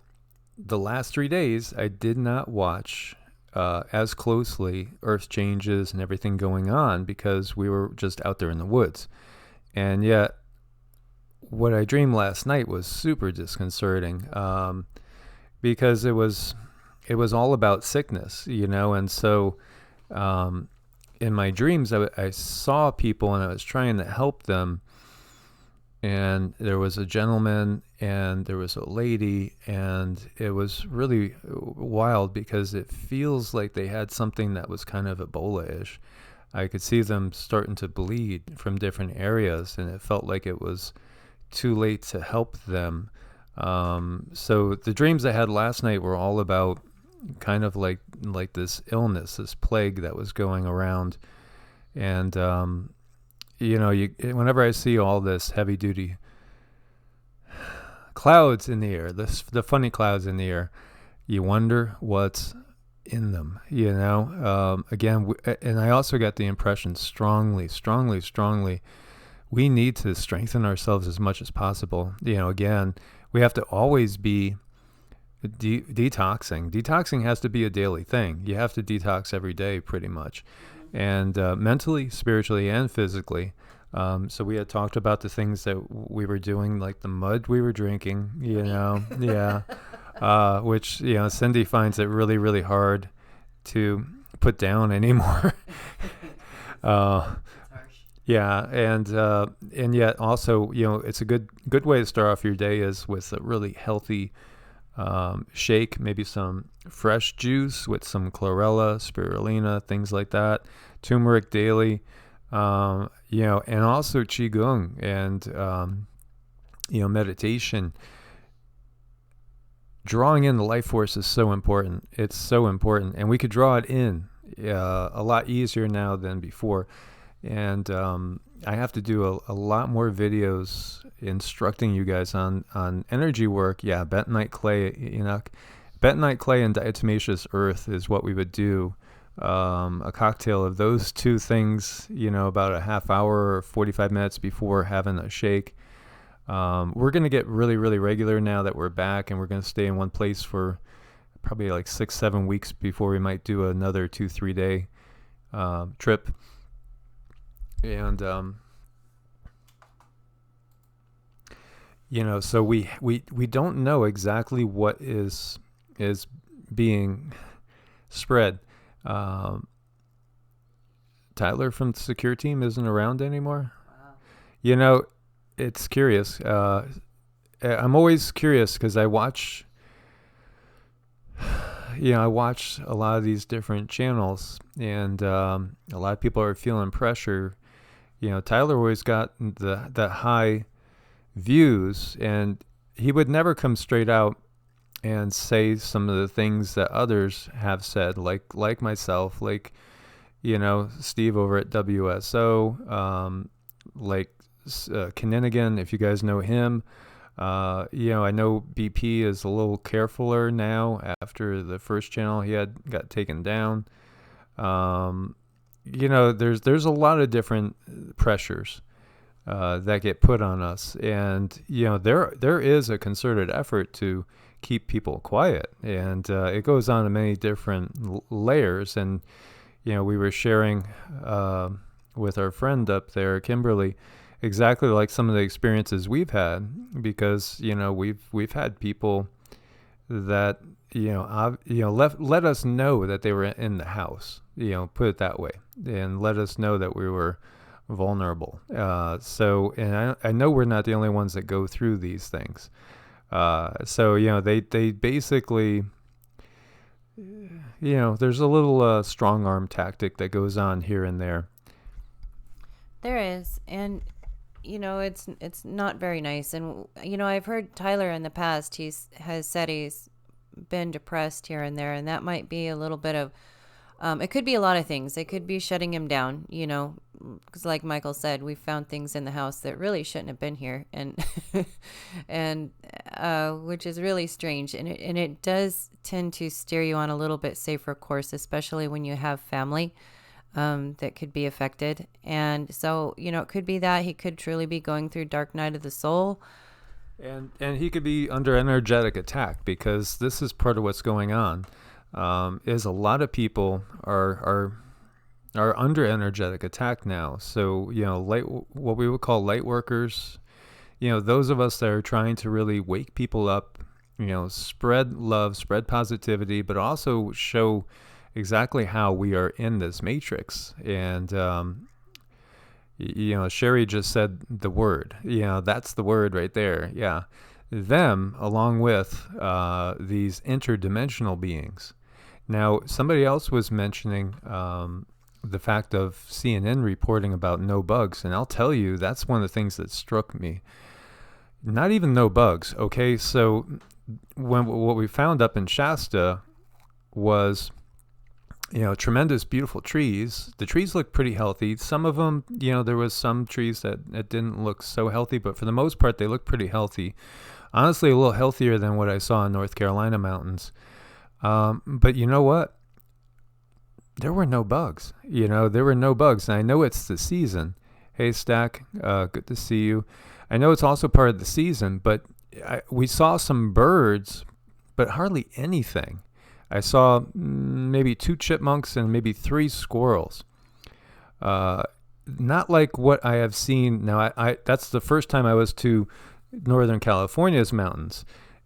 S1: the last 3 days, I did not watch as closely Earth changes and everything going on because we were just out there in the woods. And yet, what I dreamed last night was super disconcerting because it was all about sickness, and so in my dreams, I saw people and I was trying to help them. And there was a gentleman and there was a lady, and it was really wild because it feels like they had something that was kind of Ebola-ish. I could see them starting to bleed from different areas, and it felt like it was too late to help them. So the dreams I had last night were all about kind of like this illness, this plague that was going around. And whenever I see all this heavy duty clouds in the air, the funny clouds in the air, you wonder what's in them, again, and I also got the impression strongly, we need to strengthen ourselves as much as possible. Again, we have to always be detoxing. Detoxing has to be a daily thing. You have to detox every day pretty much. And mentally, spiritually, and physically. So we had talked about the things that we were doing, like the mud we were drinking, yeah. Which, Cindy finds it really, really hard to put down anymore. Yeah, and yet also, it's a good way to start off your day is with a really healthy shake, maybe some fresh juice with some chlorella, spirulina, things like that, turmeric daily, and also QiGong and, meditation. Drawing in the life force is so important. It's so important. And we could draw it in a lot easier now than before. And I have to do a lot more videos instructing you guys on energy work. Yeah, bentonite clay, bentonite clay and diatomaceous earth is what we would do. A cocktail of those two things, about a half hour or 45 minutes before having a shake. We're going to get really, really regular now that we're back, and we're going to stay in one place for probably like 6-7 weeks before we might do another 2-3 day trip. And so we don't know exactly what is being spread. Tyler from the secure team isn't around anymore. Wow. It's curious. I'm always curious because I watch a lot of these different channels, and a lot of people are feeling pressure. Tyler always got that high views, and he would never come straight out and say some of the things that others have said, like myself, like Steve over at WSO, like Kininigan, if you guys know him. I know BP is a little carefuler now after the first channel he had got taken down. There's a lot of different pressures that get put on us, and there is a concerted effort to keep people quiet, and it goes on in many different layers. And we were sharing with our friend up there, Kimberly, exactly like some of the experiences we've had, because we've had people that let us know that they were in the house, put it that way, and let us know that we were vulnerable. And I know we're not the only ones that go through these things. They basically, there's a little strong arm tactic that goes on here and there.
S2: There is, and it's not very nice. And I've heard Tyler in the past, has said he's been depressed here and there, and that might be a little bit of it could be a lot of things. It could be shutting him down, because like Michael said, we found things in the house that really shouldn't have been here, and and which is really strange, and it does tend to steer you on a little bit safer course, especially when you have family that could be affected. And so, it could be that he could truly be going through dark night of the soul.
S1: And he could be under energetic attack, because this is part of what's going on. Is a lot of people are under energetic attack now. So, what we would call light workers, those of us that are trying to really wake people up, spread love, spread positivity, but also show exactly how we are in this matrix. And, Sherry just said the word, that's the word right there. Yeah. Them, along with these interdimensional beings. Now, somebody else was mentioning the fact of CNN reporting about no bugs. And I'll tell you, that's one of the things that struck me. Not even no bugs. Okay, so what we found up in Shasta was, tremendous, beautiful trees. The trees look pretty healthy. Some of them, there was some trees that didn't look so healthy, but for the most part, they look pretty healthy. Honestly, a little healthier than what I saw in North Carolina mountains. But you know what? There were no bugs. There were no bugs. And I know it's the season. Hey, Stack, good to see you. I know it's also part of the season, but we saw some birds, but hardly anything. I saw maybe 2 chipmunks and maybe 3 squirrels. Not like what I have seen. Now, that's the first time I was to Northern California's mountains.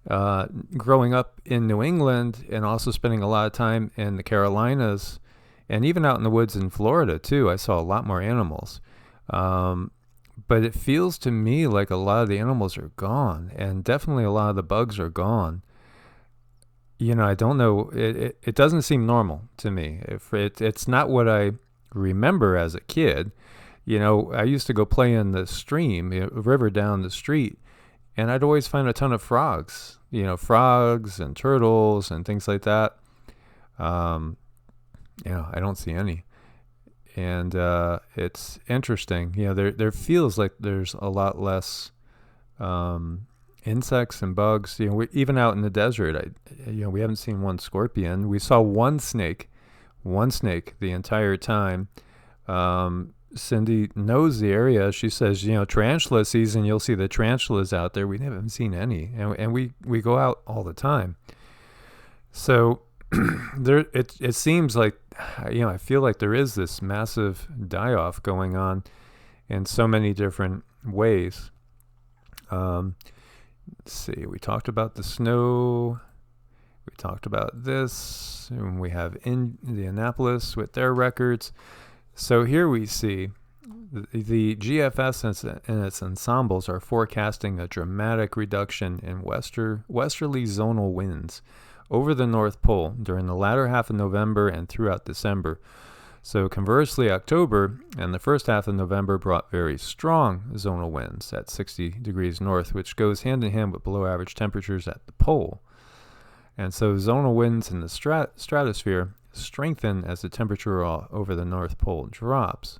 S1: Growing up in New England and also spending a lot of time in the Carolinas and even out in the woods in Florida too, I saw a lot more animals. But it feels to me like a lot of the animals are gone, and definitely a lot of the bugs are gone. I don't know. It doesn't seem normal to me. It's not what I remember as a kid. I used to go play in the stream, a river down the street, and I'd always find a ton of frogs, frogs and turtles and things like that. I don't see any. And it's interesting. There feels like there's a lot less insects and bugs. Even out in the desert, we haven't seen one scorpion. We saw one snake the entire time. Cindy knows the area. She says, tarantula season, you'll see the tarantulas out there. We haven't seen any, and we go out all the time. So it seems like, I feel like there is this massive die-off going on in so many different ways. Let's see, we talked about the snow. We talked about this. And we have Indianapolis with their records. So here we see the GFS and its ensembles are forecasting a dramatic reduction in westerly zonal winds over the North Pole during the latter half of November and throughout December. So conversely, October and the first half of November brought very strong zonal winds at 60 degrees north, which goes hand in hand with below average temperatures at the pole. And so zonal winds in the stratosphere strengthen as the temperature over the North Pole drops.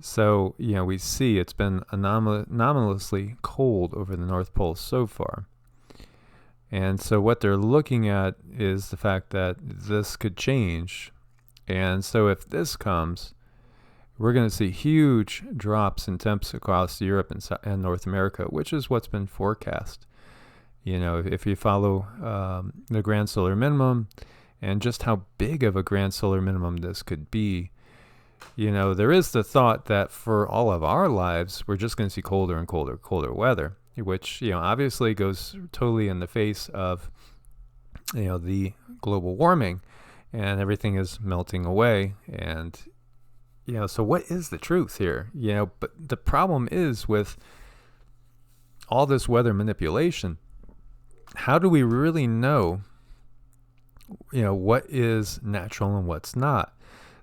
S1: So, we see it's been anomalously cold over the North Pole so far. And so what they're looking at is the fact that this could change. And so if this comes, we're going to see huge drops in temps across Europe and North America, which is what's been forecast. If you follow the grand solar minimum and just how big of a grand solar minimum this could be, there is the thought that for all of our lives, we're just going to see colder and colder weather, which, obviously goes totally in the face of, the global warming, and everything is melting away. And, so what is the truth here? But the problem is with all this weather manipulation, how do we really know, what is natural and what's not?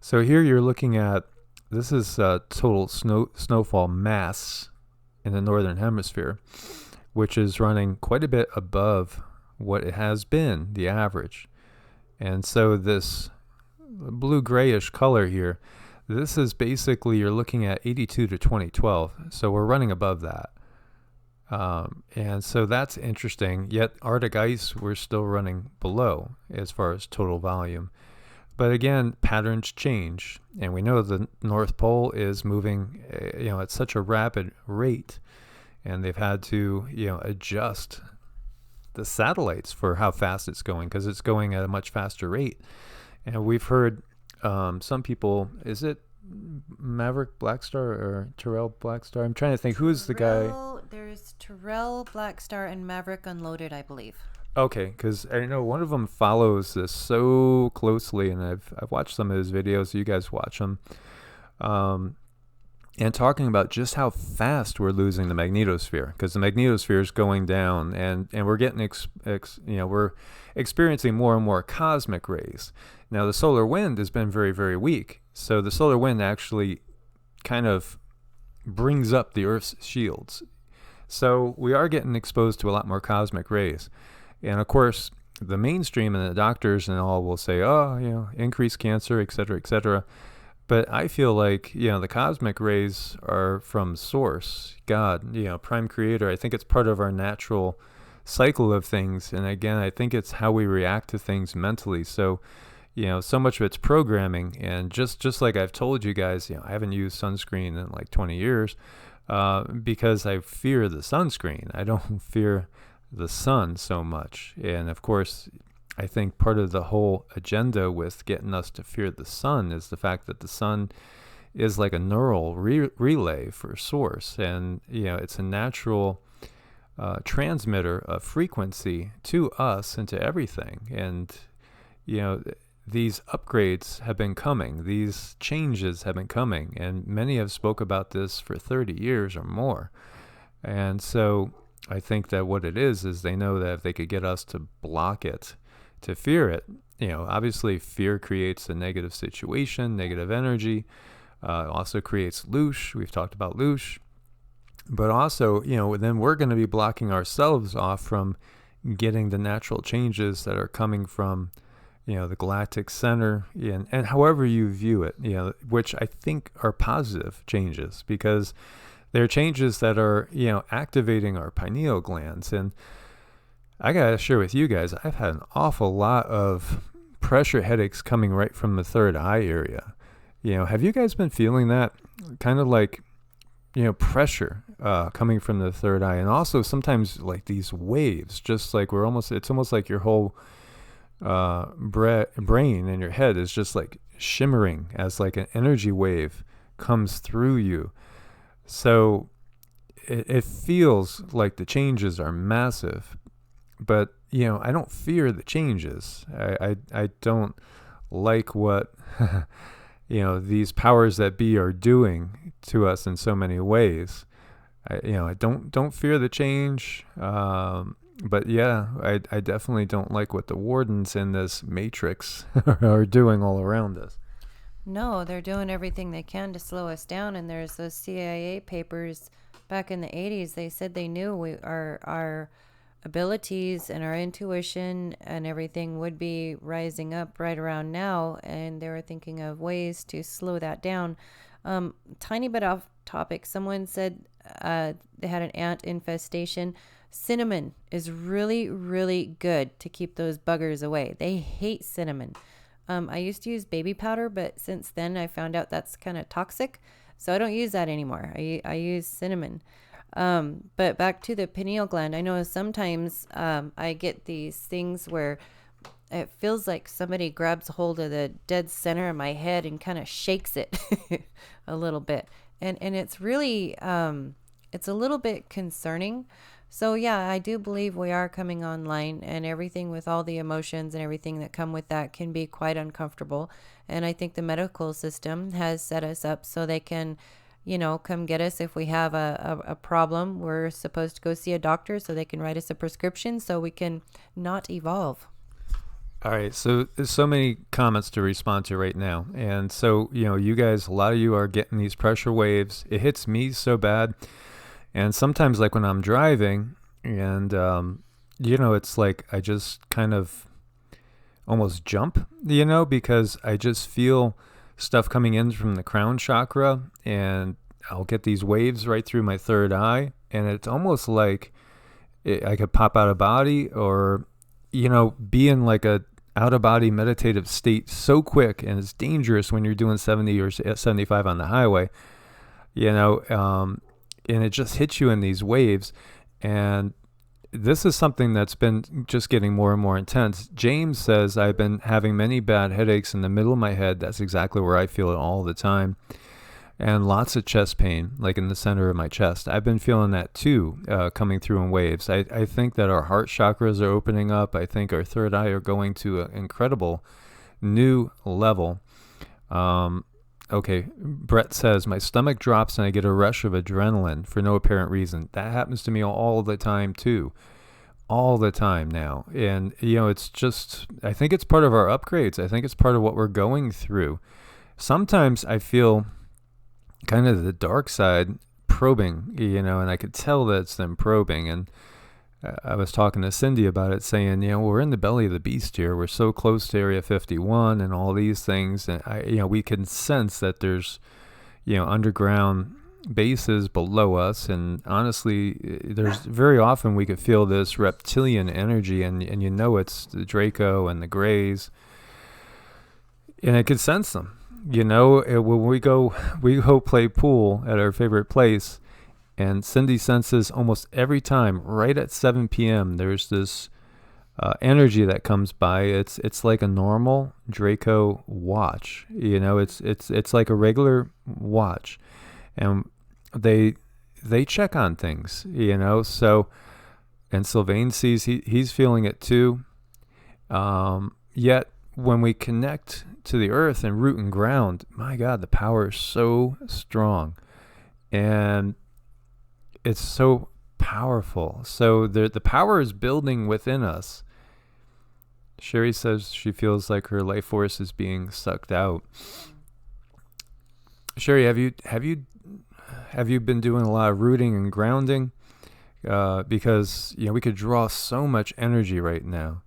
S1: So here you're looking at, this is total snowfall mass in the northern hemisphere, which is running quite a bit above what it has been, the average. And so this blue grayish color here, This is basically, you're looking at 82 to 2012. So we're running above that. And so that's interesting. Yet Arctic ice, we're still running below as far as total volume. But again, patterns change. And we know the North Pole is moving, at such a rapid rate. And they've had to, adjust the satellites for how fast it's going, because it's going at a much faster rate. And we've heard some people, is it Maverick Blackstar or Terrell Blackstar? I'm trying to think, who's the guy?
S2: There's Terrell Blackstar and Maverick Unloaded, I believe.
S1: Okay, because I know one of them follows this so closely, and I've watched some of his videos. You guys watch them, and talking about just how fast we're losing the magnetosphere, because the magnetosphere is going down, and we're getting we're experiencing more and more cosmic rays. Now the solar wind has been very, very weak, so the solar wind actually kind of brings up the Earth's shields. So we are getting exposed to a lot more cosmic rays. And of course, the mainstream and the doctors and all will say, increase cancer, et cetera, et cetera. But I feel like, the cosmic rays are from source, God, prime creator. I think it's part of our natural cycle of things. And again, I think it's how we react to things mentally. So, so much of it's programming. And just like I've told you guys, I haven't used sunscreen in like 20 years because I fear the sunscreen. I don't fear the sun so much. And of course, I think part of the whole agenda with getting us to fear the sun is the fact that the sun is like a neural relay for source. And, it's a natural transmitter of frequency to us and to everything. And, these upgrades have been coming. These changes have been coming. And many have spoke about this for 30 years or more. And so I think that what it is they know that if they could get us to block it, to fear it, obviously fear creates a negative situation, negative energy, also creates loosh. We've talked about loosh. But also, then we're going to be blocking ourselves off from getting the natural changes that are coming from, the galactic center, and however you view it, which I think are positive changes, because they're changes that are, activating our pineal glands. And I got to share with you guys, I've had an awful lot of pressure headaches coming right from the third eye area. Have you guys been feeling that kind of like, pressure coming from the third eye? And also sometimes like these waves, just like it's almost like your whole brain and your head is just like shimmering as like an energy wave comes through you. So it feels like the changes are massive, but I don't fear the changes. I don't like what these powers that be are doing to us in so many ways. I don't fear the change. But yeah, I definitely don't like what the wardens in this matrix are doing all around us.
S2: No, they're doing everything they can to slow us down. And there's those CIA papers back in the 80s. They said they knew our abilities and our intuition and everything would be rising up right around now. And they were thinking of ways to slow that down. Tiny bit off topic. Someone said they had an ant infestation. Cinnamon is really, really good to keep those buggers away. They hate cinnamon. I used to use baby powder, but since then I found out that's kind of toxic. So I don't use that anymore. I use cinnamon. But back to the pineal gland. I know sometimes I get these things where it feels like somebody grabs hold of the dead center of my head and kind of shakes it a little bit. And it's really, it's a little bit concerning. So yeah, I do believe we are coming online, and everything with all the emotions and everything that come with that can be quite uncomfortable. And I think the medical system has set us up so they can, come get us if we have a problem. We're supposed to go see a doctor so they can write us a prescription so we can not evolve.
S1: All right, so there's so many comments to respond to right now. And so, you guys, a lot of you are getting these pressure waves. It hits me so bad. And sometimes, like when I'm driving and, it's like I just kind of almost jump, because I just feel stuff coming in from the crown chakra, and I'll get these waves right through my third eye, and it's almost like I could pop out of body, or be in like a out of body meditative state so quick, and it's dangerous when you're doing 70 or 75 on the highway, and it just hits you in these waves. And this is something that's been just getting more and more intense. James says, I've been having many bad headaches in the middle of my head. That's exactly where I feel it all the time. And lots of chest pain, like in the center of my chest. I've been feeling that too, coming through in waves. I think that our heart chakras are opening up. I think our third eye are going to an incredible new level. Okay, Brett says, my stomach drops and I get a rush of adrenaline for no apparent reason. That happens to me all the time too. All the time now. And, it's just, I think it's part of our upgrades. I think it's part of what we're going through. Sometimes I feel kind of the dark side probing, and I could tell that it's them probing. And I was talking to Cindy about it, saying, we're in the belly of the beast here. We're so close to Area 51 and all these things. And we can sense that there's, underground bases below us. And honestly, there's very often we could feel this reptilian energy, and it's the Draco and the Greys, and I could sense them. When we go play pool at our favorite place, and Cindy senses almost every time, right at 7 p.m., there's this energy that comes by. It's like a normal Draco watch. It's like a regular watch, and they check on things. So, and Sylvain sees he's feeling it too. Yet when we connect to the earth and root and ground, my God, the power is so strong, and it's so powerful. So the power is building within us. Sherry says she feels like her life force is being sucked out. Sherry, have you been doing a lot of rooting and grounding? Because we could draw so much energy right now.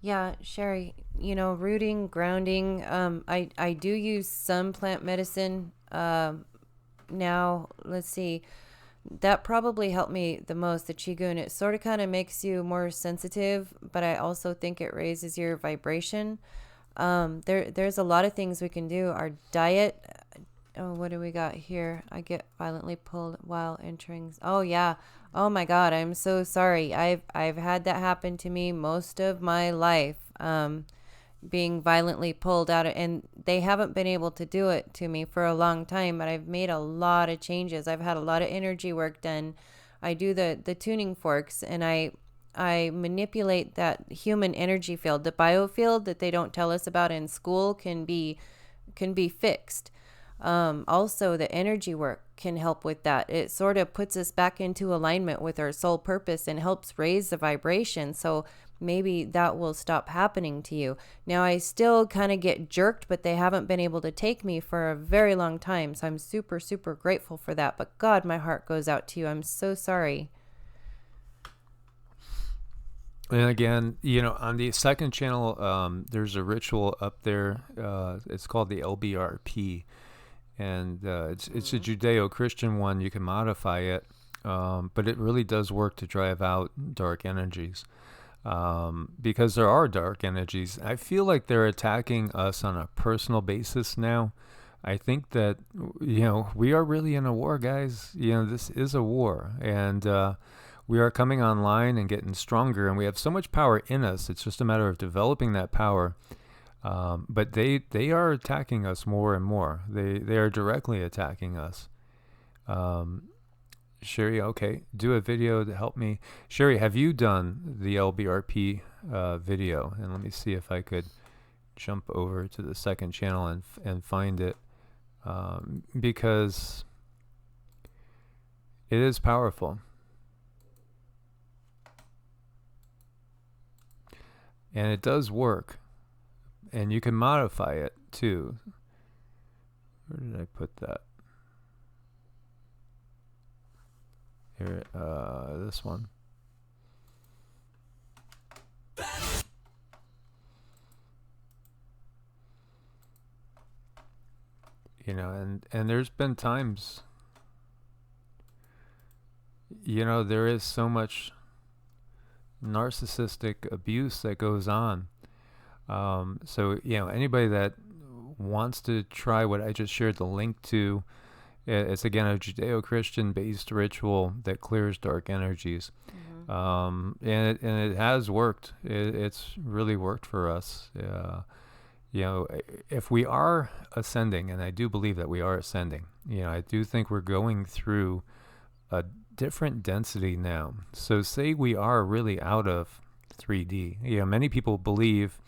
S2: Yeah, Sherry, rooting, grounding. I do use some plant medicine. Now, let's see. That probably helped me the most, the QiGong. It sort of kind of makes you more sensitive, but I also think it raises your vibration. There's a lot of things we can do. Our diet. Oh, what do we got here? I get violently pulled while entering. Oh, yeah. Oh my God, I'm so sorry. I've had that happen to me most of my life. Being violently pulled out, and they haven't been able to do it to me for a long time, but I've made a lot of changes. I've had a lot of energy work done. I do the tuning forks, and I manipulate that human energy field. The biofield that they don't tell us about in school can be fixed. Also, the energy work can help with that. It sort of puts us back into alignment with our soul purpose and helps raise the vibration. So maybe that will stop happening to you. Now, I still kind of get jerked, but they haven't been able to take me for a very long time. So I'm super, super grateful for that. But God, my heart goes out to you. I'm so sorry.
S1: And again, on the second channel, there's a ritual up there. It's called the LBRP. And it's a Judeo-Christian one. You can modify it, but it really does work to drive out dark energies, because there are dark energies. I feel like they're attacking us on a personal basis now. I think that, we are really in a war, guys. This is a war, and we are coming online and getting stronger, and we have so much power in us. It's just a matter of developing that power. But they are attacking us more and more. They are directly attacking us. Sherry, okay, do a video to help me. Sherry, have you done the LBRP video? And let me see if I could jump over to the second channel and find it, because it is powerful. And it does work. And you can modify it too. Where did I put that? Here, this one. and there's been times, there is so much narcissistic abuse that goes on. So, anybody that wants to try what I just shared the link to, it's again a Judeo-Christian based ritual that clears dark energies. And it has worked. It's really worked for us. If we are ascending, and I do believe that we are ascending, I do think we're going through a different density now. So say we are really out of 3D. Many people believe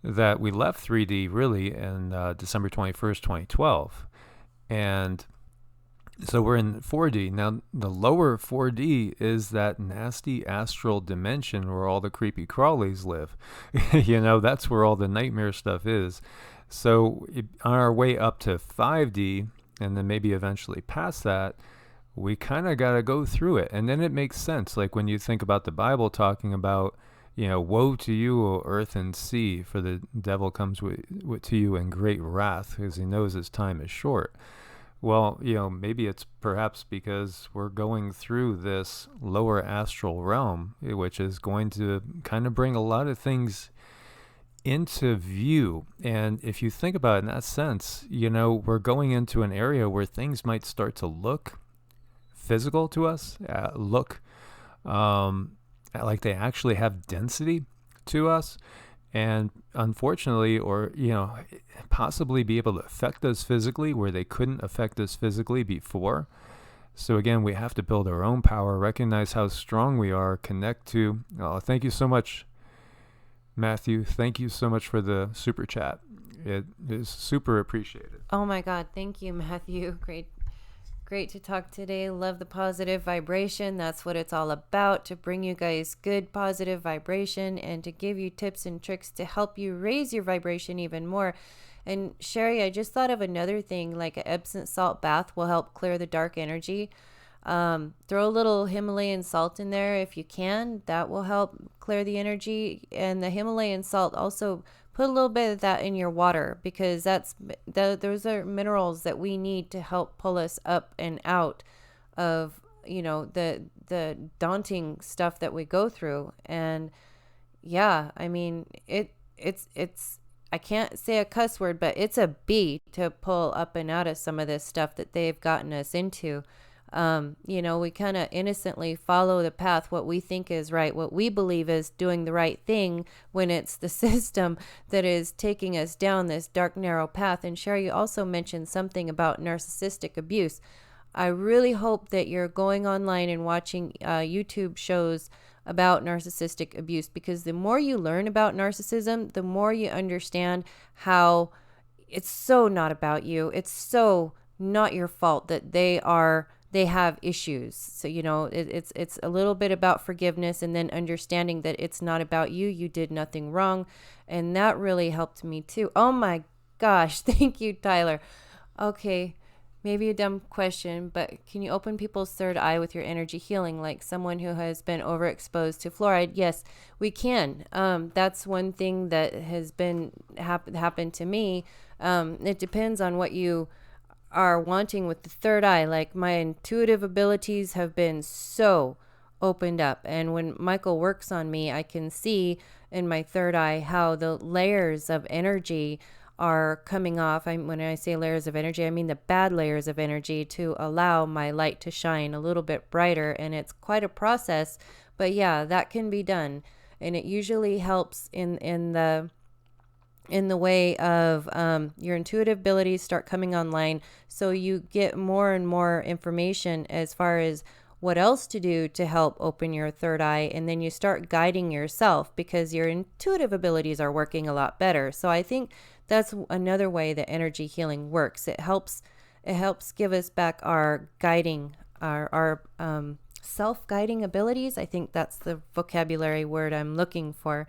S1: that we left 3D really in December 21st, 2012. And so we're in 4D. Now, the lower 4D is that nasty astral dimension where all the creepy crawlies live. That's where all the nightmare stuff is. So on our way up to 5D, and then maybe eventually past that, we kind of got to go through it. And then it makes sense. Like when you think about the Bible talking about, woe to you, O earth and sea, for the devil comes to you in great wrath, because he knows his time is short. Well, maybe it's perhaps because we're going through this lower astral realm, which is going to kind of bring a lot of things into view. And if you think about it in that sense, we're going into an area where things might start to look physical to us, look like they actually have density to us, and unfortunately, or possibly be able to affect us physically where they couldn't affect us physically before. So again, we have to build our own power, recognize how strong we are, connect to. Thank you so much, Matthew. Thank you so much for the super chat. It is super appreciated.
S2: Oh my God, thank you, Matthew. Great to talk today. Love the positive vibration. That's what it's all about, to bring you guys good positive vibration and to give you tips and tricks to help you raise your vibration even more. And Sherry, I just thought of another thing, like an Epsom salt bath will help clear the dark energy. Throw a little Himalayan salt in there if you can. That will help clear the energy. And the Himalayan salt, also put a little bit of that in your water, because those are minerals that we need to help pull us up and out of the daunting stuff that we go through. And yeah, I mean it's I can't say a cuss word, but it's a beat to pull up and out of some of this stuff that they've gotten us into. We kind of innocently follow the path, what we think is right, what we believe is doing the right thing, when it's the system that is taking us down this dark, narrow path. And Sherry, you also mentioned something about narcissistic abuse. I really hope that you're going online and watching YouTube shows about narcissistic abuse, because the more you learn about narcissism, the more you understand how it's so not about you. It's so not your fault that they have issues. So, it's a little bit about forgiveness, and then understanding that it's not about you. You did nothing wrong. And that really helped me too. Oh my gosh. Thank you, Tyler. Okay. Maybe a dumb question, but can you open people's third eye with your energy healing, like someone who has been overexposed to fluoride? Yes, we can. That's one thing that has been happened to me. It depends on what you are wanting with the third eye. Like, my intuitive abilities have been so opened up, and when Michael works on me, I can see in my third eye how the layers of energy are coming off. When I say layers of energy, I mean the bad layers of energy, to allow my light to shine a little bit brighter. And it's quite a process, but yeah, that can be done. And it usually helps in the way of your intuitive abilities start coming online, so you get more and more information as far as what else to do to help open your third eye, and then you start guiding yourself because your intuitive abilities are working a lot better. So I think that's another way that energy healing works. It helps give us back our guiding, our self-guiding abilities. I think that's the vocabulary word I'm looking for.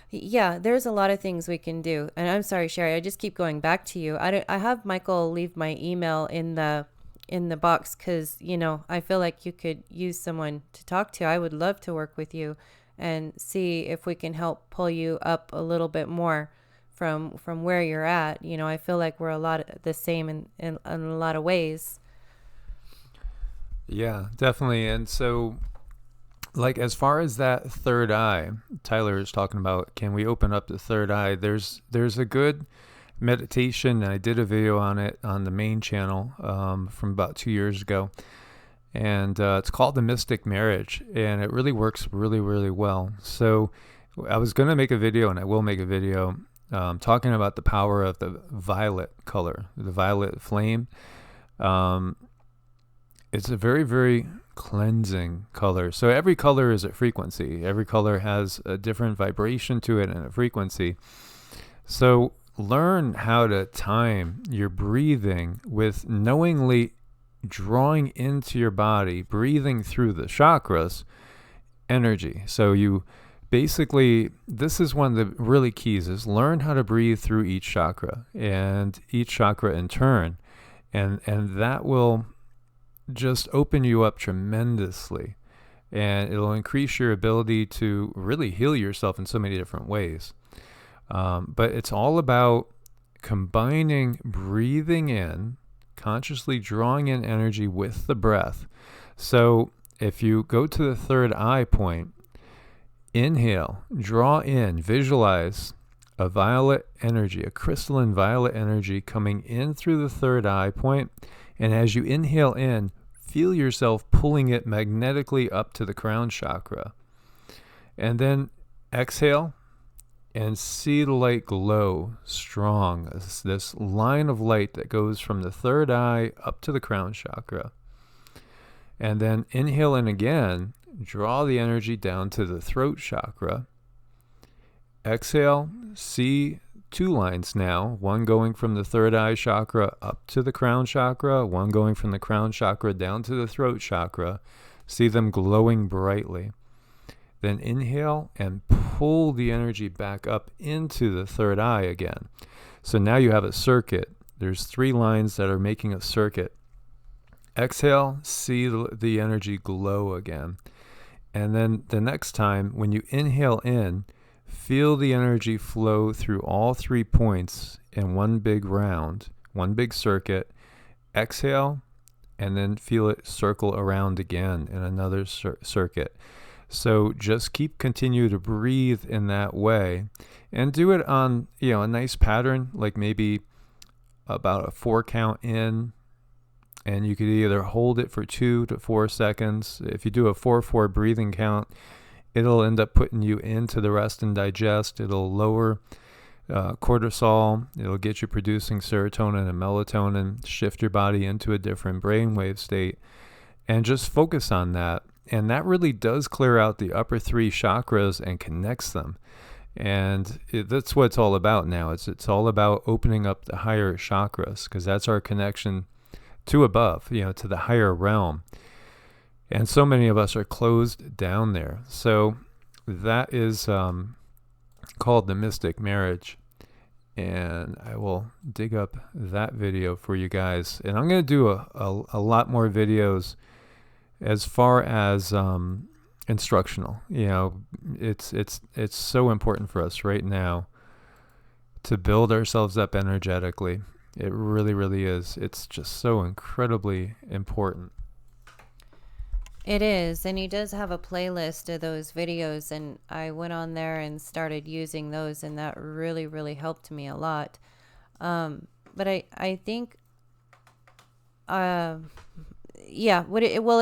S2: Yeah, there's a lot of things we can do. And I'm sorry, Sherry, I just keep going back to you. I have Michael leave my email in the box, because I feel like you could use someone to talk to. I would love to work with you and see if we can help pull you up a little bit more from where you're at. You know, I feel like we're a lot the same in a lot of ways.
S1: Yeah, definitely. And so, like, as far as that third eye, Tyler is talking about, can we open up the third eye? There's a good meditation. I did a video on it on the main channel from about 2 years ago. And it's called The Mystic Marriage. And it really works really, really well. So I was going to make a video, and I will make a video, talking about the power of the violet color, the violet flame. It's a very, very cleansing color. So every color is a frequency. Every color has a different vibration to it and a frequency. So learn how to time your breathing with knowingly drawing into your body, breathing through the chakras, energy. So you basically, this is one of the really keys, is learn how to breathe through each chakra and each chakra in turn. And that will just open you up tremendously, and it'll increase your ability to really heal yourself in so many different ways. But it's all about combining breathing in, consciously drawing in energy with the breath. So if you go to the third eye point, inhale, draw in, visualize a violet energy, a crystalline violet energy coming in through the third eye point. And as you inhale in, feel yourself pulling it magnetically up to the crown chakra. And then exhale and see the light glow strong. This line of light that goes from the third eye up to the crown chakra. And then inhale in again, draw the energy down to the throat chakra. Exhale, see two lines now, one going from the third eye chakra up to the crown chakra, one going from the crown chakra down to the throat chakra. See them glowing brightly. Then inhale and pull the energy back up into the third eye again. So now you have a circuit. There's 3 lines that are making a circuit. Exhale, see the energy glow again. And then the next time, when you inhale in, feel the energy flow through all 3 points in one big round, one big circuit. Exhale, and then feel it circle around again in another circuit. So just continue to breathe in that way, and do it on, a nice pattern, like maybe about a 4 count in, and you could either hold it for 2 to 4 seconds. If you do a 4-4 breathing count, it'll end up putting you into the rest and digest. It'll lower cortisol. It'll get you producing serotonin and melatonin, shift your body into a different brainwave state, and just focus on that. And that really does clear out the upper 3 chakras and connects them. And that's what it's all about now. It's all about opening up the higher chakras, because that's our connection to above, to the higher realm. And so many of us are closed down there. So that is called The Mystic Marriage. And I will dig up that video for you guys. And I'm going to do a lot more videos as far as instructional. It's so important for us right now to build ourselves up energetically. It really, really is. It's just so incredibly important.
S2: It is, and he does have a playlist of those videos, and I went on there and started using those, and that really, really helped me a lot. But I think, it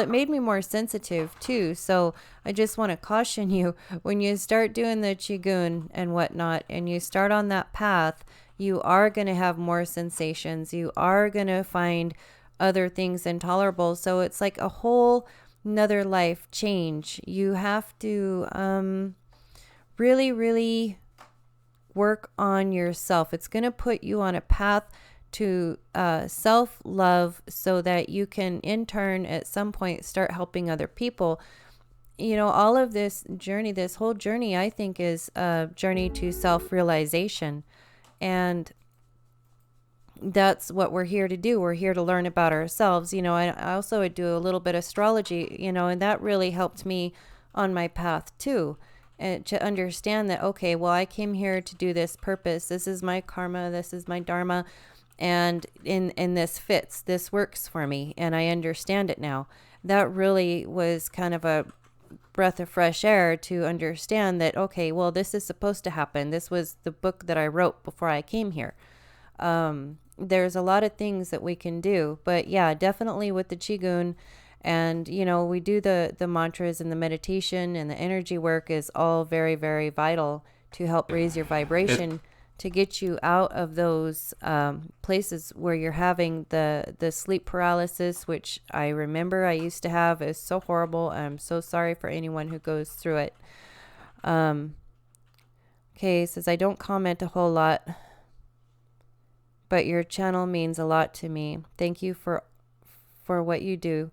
S2: made me more sensitive too. So I just want to caution you, when you start doing the QiGong and whatnot, and you start on that path, you are going to have more sensations. You are going to find other things intolerable. So it's like a whole another life change. You have to really, really work on yourself. It's going to put you on a path to self-love, so that you can in turn at some point start helping other people. All of this whole journey, I think, is a journey to self-realization. And that's what we're here to do. We're here to learn about ourselves. I also do a little bit of astrology, and that really helped me on my path too. and to understand that, okay, well, I came here to do this purpose. This is my karma. This is my dharma. And in this fits, this works for me. And I understand it now. That really was kind of a breath of fresh air to understand that, okay, well, this is supposed to happen. This was the book that I wrote before I came here. There's a lot of things that we can do, but yeah, definitely with the QiGong, and we do the mantras and the meditation, and the energy work is all very, very vital to help raise your vibration, to get you out of those places where you're having the sleep paralysis, which I remember I used to have. Is so horrible. I'm so sorry for anyone who goes through it. Okay, says I don't comment a whole lot, but your channel means a lot to me. Thank you for what you do.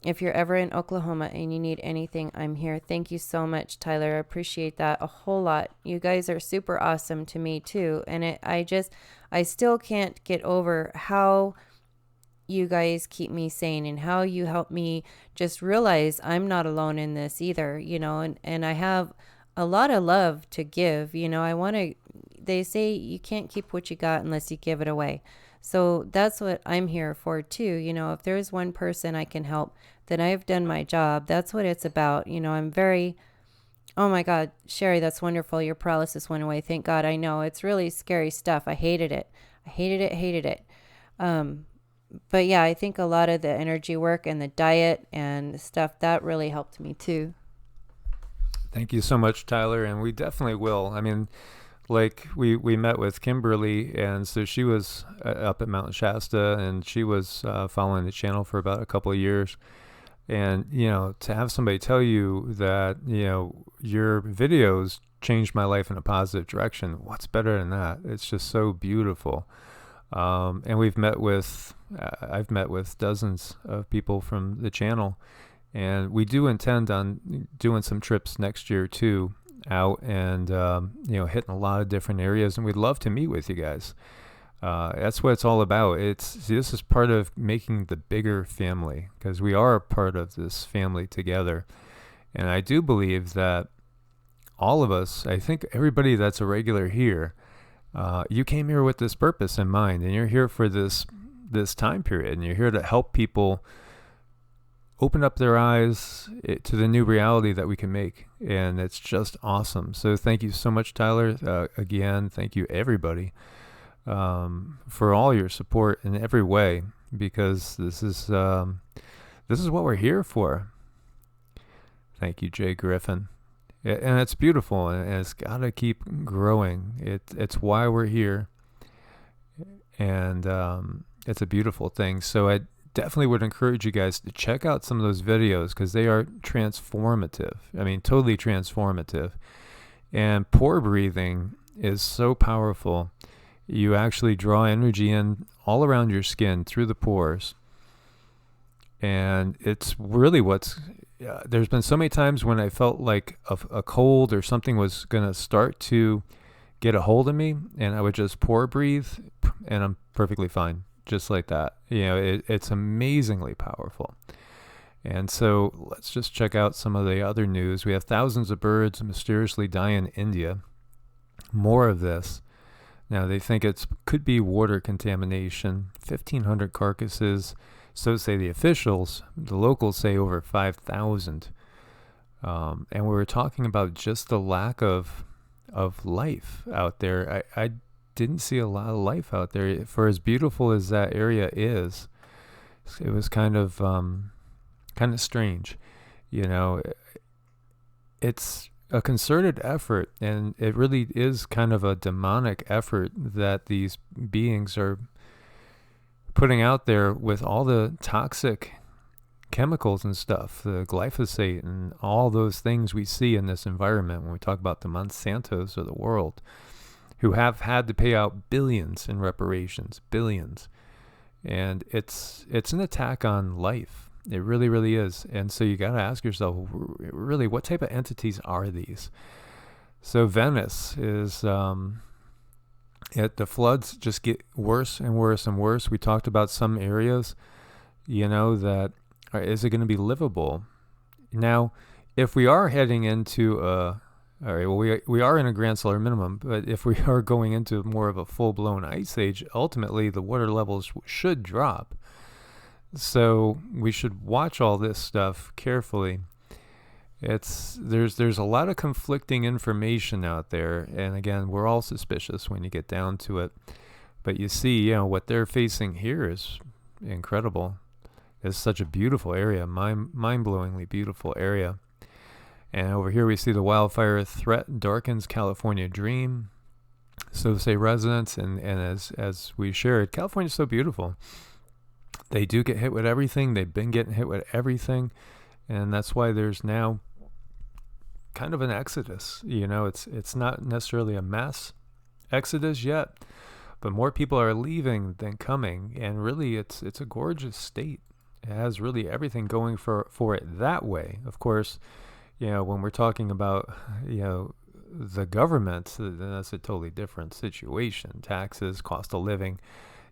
S2: If you're ever in Oklahoma and you need anything, I'm here. Thank you so much, Tyler. I appreciate that a whole lot. You guys are super awesome to me too. And I still can't get over how you guys keep me sane and how you help me just realize I'm not alone in this either, and I have a lot of love to give. They say you can't keep what you got unless you give it away. So that's what I'm here for too. If there's one person I can help, then I've done my job. That's what it's about. I'm very, oh my God, Sherry, that's wonderful. Your paralysis went away. Thank God. I know it's really scary stuff. I hated it. Hated it. But yeah, I think a lot of the energy work and the diet and stuff, that really helped me too.
S1: Thank you so much, Tyler. And we definitely will. I mean, like we met with Kimberly, and so she was up at Mount Shasta, and she was following the channel for about a couple of years. And, to have somebody tell you that, your videos changed my life in a positive direction, what's better than that? It's just so beautiful. And I've met with dozens of people from the channel, and we do intend on doing some trips next year too, out and, hitting a lot of different areas, and we'd love to meet with you guys. That's what it's all about. This is part of making the bigger family, because we are a part of this family together. And I do believe that all of us, I think everybody that's a regular here, you came here with this purpose in mind, and you're here for this time period, and you're here to help people open up their eyes to the new reality that we can make. And it's just awesome. So thank you so much, Tyler. Again, thank you everybody for all your support in every way, because this is what we're here for. Thank you, Jay Griffin. And it's beautiful, and it's got to keep growing. It's why we're here, and it's a beautiful thing. So I definitely would encourage you guys to check out some of those videos, because they are transformative. I mean, totally transformative. And pore breathing is so powerful. You actually draw energy in all around your skin through the pores. And it's really there's been so many times when I felt like a cold or something was going to start to get a hold of me, and I would just pore breathe, and I'm perfectly fine, just like that. It's amazingly powerful. And so let's just check out some of the other news. We have thousands of birds mysteriously die in India. More of this. Now, they think it could be water contamination. 1,500 carcasses. So say the officials. The locals say over 5,000. And we were talking about just the lack of life out there. I didn't see a lot of life out there. For as beautiful as that area is, it was kind of strange. It's a concerted effort, and it really is kind of a demonic effort that these beings are putting out there with all the toxic chemicals and stuff, the glyphosate and all those things we see in this environment when we talk about the Monsantos of the world, who have had to pay out billions in reparations, billions. And it's an attack on life. It really, really is. And so you got to ask yourself, really, what type of entities are these? So Venice is, the floods just get worse and worse and worse. We talked about some areas, is it going to be livable? Now, if we are heading into All right. Well, we are in a grand solar minimum, but if we are going into more of a full-blown ice age, ultimately the water levels should drop. So we should watch all this stuff carefully. There's a lot of conflicting information out there, and again, we're all suspicious when you get down to it. But you see, what they're facing here is incredible. It's such a beautiful area, mind-blowingly beautiful area. And over here we see the wildfire threat darkens California dream. So say residents, and as we shared, California's so beautiful. They do get hit with everything. They've been getting hit with everything. And that's why there's now kind of an exodus. It's not necessarily a mass exodus yet, but more people are leaving than coming. And really, it's a gorgeous state. It has really everything going for it that way. Of course, when we're talking about, the government, then that's a totally different situation. Taxes, cost of living,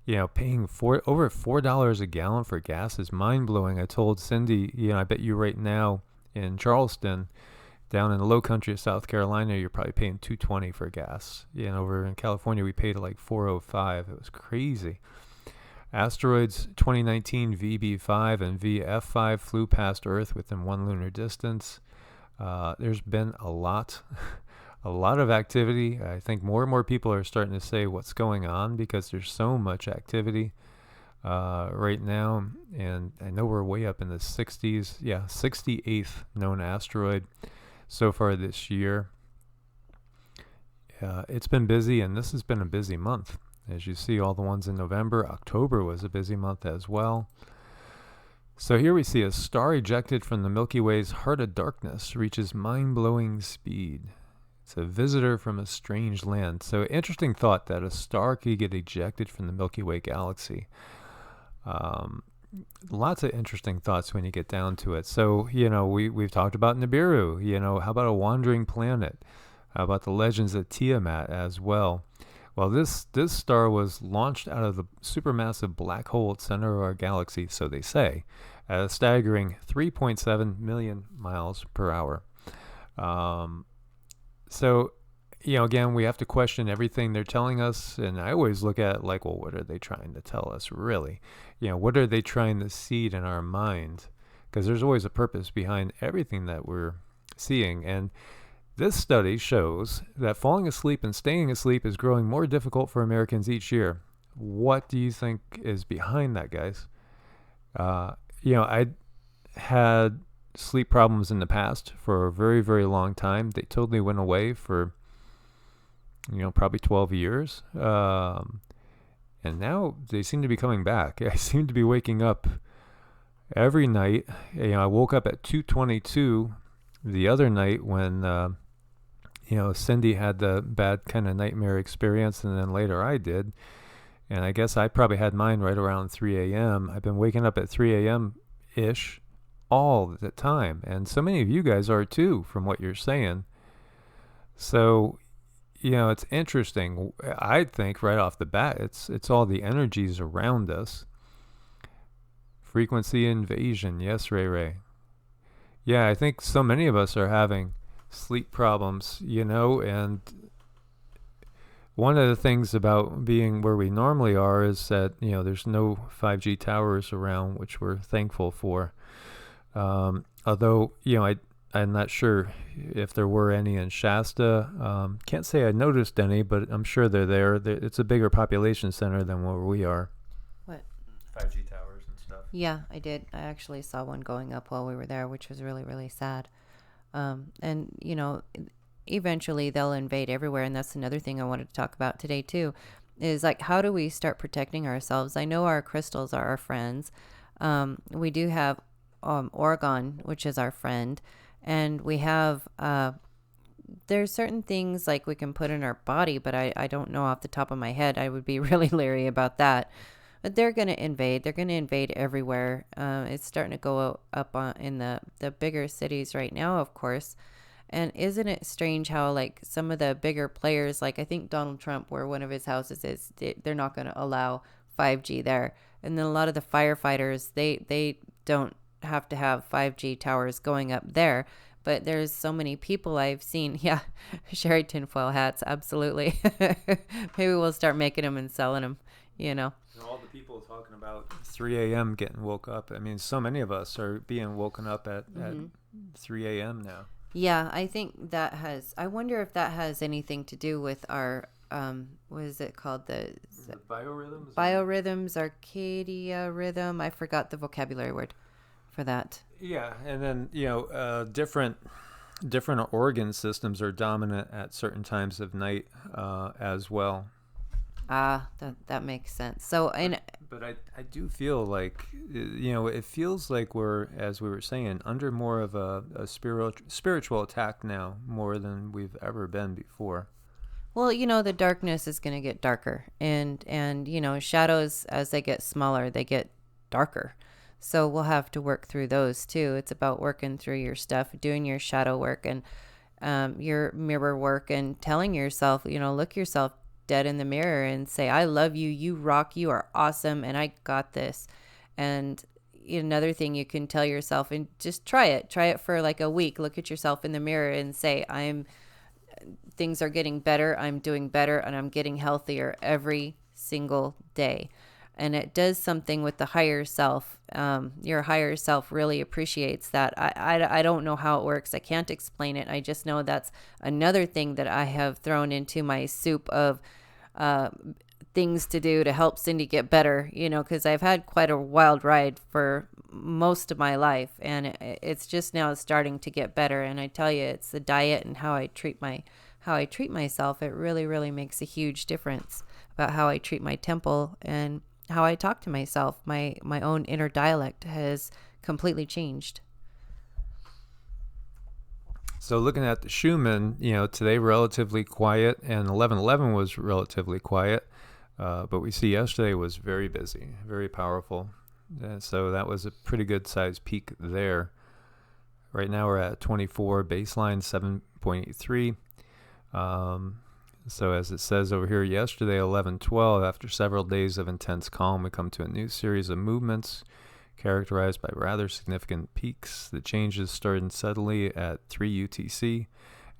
S1: paying over $4 a gallon for gas is mind-blowing. I told Cindy, I bet you right now in Charleston, down in the low country of South Carolina, you're probably paying $2.20 for gas. Over in California, we paid like $4.05. It was crazy. Asteroids 2019 VB5 and VF5 flew past Earth within 1 lunar distance. There's been a lot of activity. I think more and more people are starting to say what's going on because there's so much activity right now. And I know we're way up in the 60s. Yeah, 68th known asteroid so far this year. It's been busy, and this has been a busy month. As you see, all the ones in November. October was a busy month as well. So here we see a star ejected from the Milky Way's heart of darkness reaches mind-blowing speed. It's a visitor from a strange land. So interesting thought that a star could get ejected from the Milky Way galaxy. Lots of interesting thoughts when you get down to it. So, we've talked about Nibiru. How about a wandering planet? How about the legends of Tiamat as well? Well, this star was launched out of the supermassive black hole at the center of our galaxy, so they say, at a staggering 3.7 million miles per hour. So, again, we have to question everything they're telling us, and I always look at it like, well, what are they trying to tell us, really? What are they trying to seed in our mind? Because there's always a purpose behind everything that we're seeing, and this study shows that falling asleep and staying asleep is growing more difficult for Americans each year. What do you think is behind that, guys? I had sleep problems in the past for a very, very long time. They totally went away for, probably 12 years. And now they seem to be coming back. I seem to be waking up every night. I woke up at 2:22 the other night when Cindy had the bad kind of nightmare experience, and then later I did. And I guess I probably had mine right around 3 a.m. I've been waking up at 3 a.m.-ish all the time. And so many of you guys are too, from what you're saying. So, it's interesting. I think right off the bat, it's all the energies around us. Frequency invasion. Yes, Ray. Yeah, I think so many of us are having sleep problems, and one of the things about being where we normally are is that, there's no 5G towers around, which we're thankful for. Although, I'm not sure if there were any in Shasta. Can't say I noticed any, but I'm sure they're there. It's a bigger population center than where we are.
S2: What?
S1: 5G towers and stuff.
S2: Yeah, I did. I actually saw one going up while we were there, which was really, really sad. And, eventually they'll invade everywhere. And that's another thing I wanted to talk about today, too, is like, how do we start protecting ourselves? I know our crystals are our friends. We do have Oregon, which is our friend. And we have, there's certain things like we can put in our body, but I don't know off the top of my head. I would be really leery about that. But they're going to invade. They're going to invade everywhere. It's starting to go up in the bigger cities right now, of course. And isn't it strange how, like, some of the bigger players, like I think Donald Trump, where one of his houses is, they're not going to allow 5G there. And then a lot of the firefighters, they don't have to have 5G towers going up there. but there's so many people I've seen. Yeah, Sherry tinfoil hats, absolutely. Maybe we'll start making them and selling them, you know.
S1: And all the people talking about 3 a.m. getting woke up. I mean, so many of us are being woken up at 3 a.m. now.
S2: Yeah, I think that I wonder if that has anything to do with our, what is it called? The
S1: biorhythms?
S2: Biorhythms, Arcadia rhythm. I forgot the vocabulary word for that.
S1: Yeah, and then, different organ systems are dominant at certain times of night as well.
S2: That makes sense. So,
S1: But I do feel like, it feels like we're, as we were saying, under more of a spiritual attack now, more than we've ever been before.
S2: well, the darkness is going to get darker, and shadows, as they get smaller, they get darker. So we'll have to work through those too. It's about working through your stuff, doing your shadow work and your mirror work, and telling yourself, look yourself dead in the mirror and say, I love you, you rock, you are awesome, and I got this. And another thing you can tell yourself, and just try it for like a week. Look at yourself in the mirror and say, things are getting better, I'm doing better, and I'm getting healthier every single day. And it does something with the higher self. Your higher self really appreciates that. I don't know how it works. I can't explain it. I just know that's another thing that I have thrown into my soup of things to do to help Cindy get better, because I've had quite a wild ride for most of my life, and it's just now starting to get better. And I tell you, it's the diet and how I treat myself. It really, really makes a huge difference about how I treat my temple and how I talk to myself. My own inner dialect has completely changed.
S1: So looking at the Schumann, today relatively quiet, and 11:11 was relatively quiet, but we see yesterday was very busy, very powerful. So that was a pretty good size peak there. Right now we're at 24, baseline 7.83. So as it says over here, yesterday 11:12, after several days of intense calm, we come to a new series of movements characterized by rather significant peaks. The changes started suddenly at 3 UTC,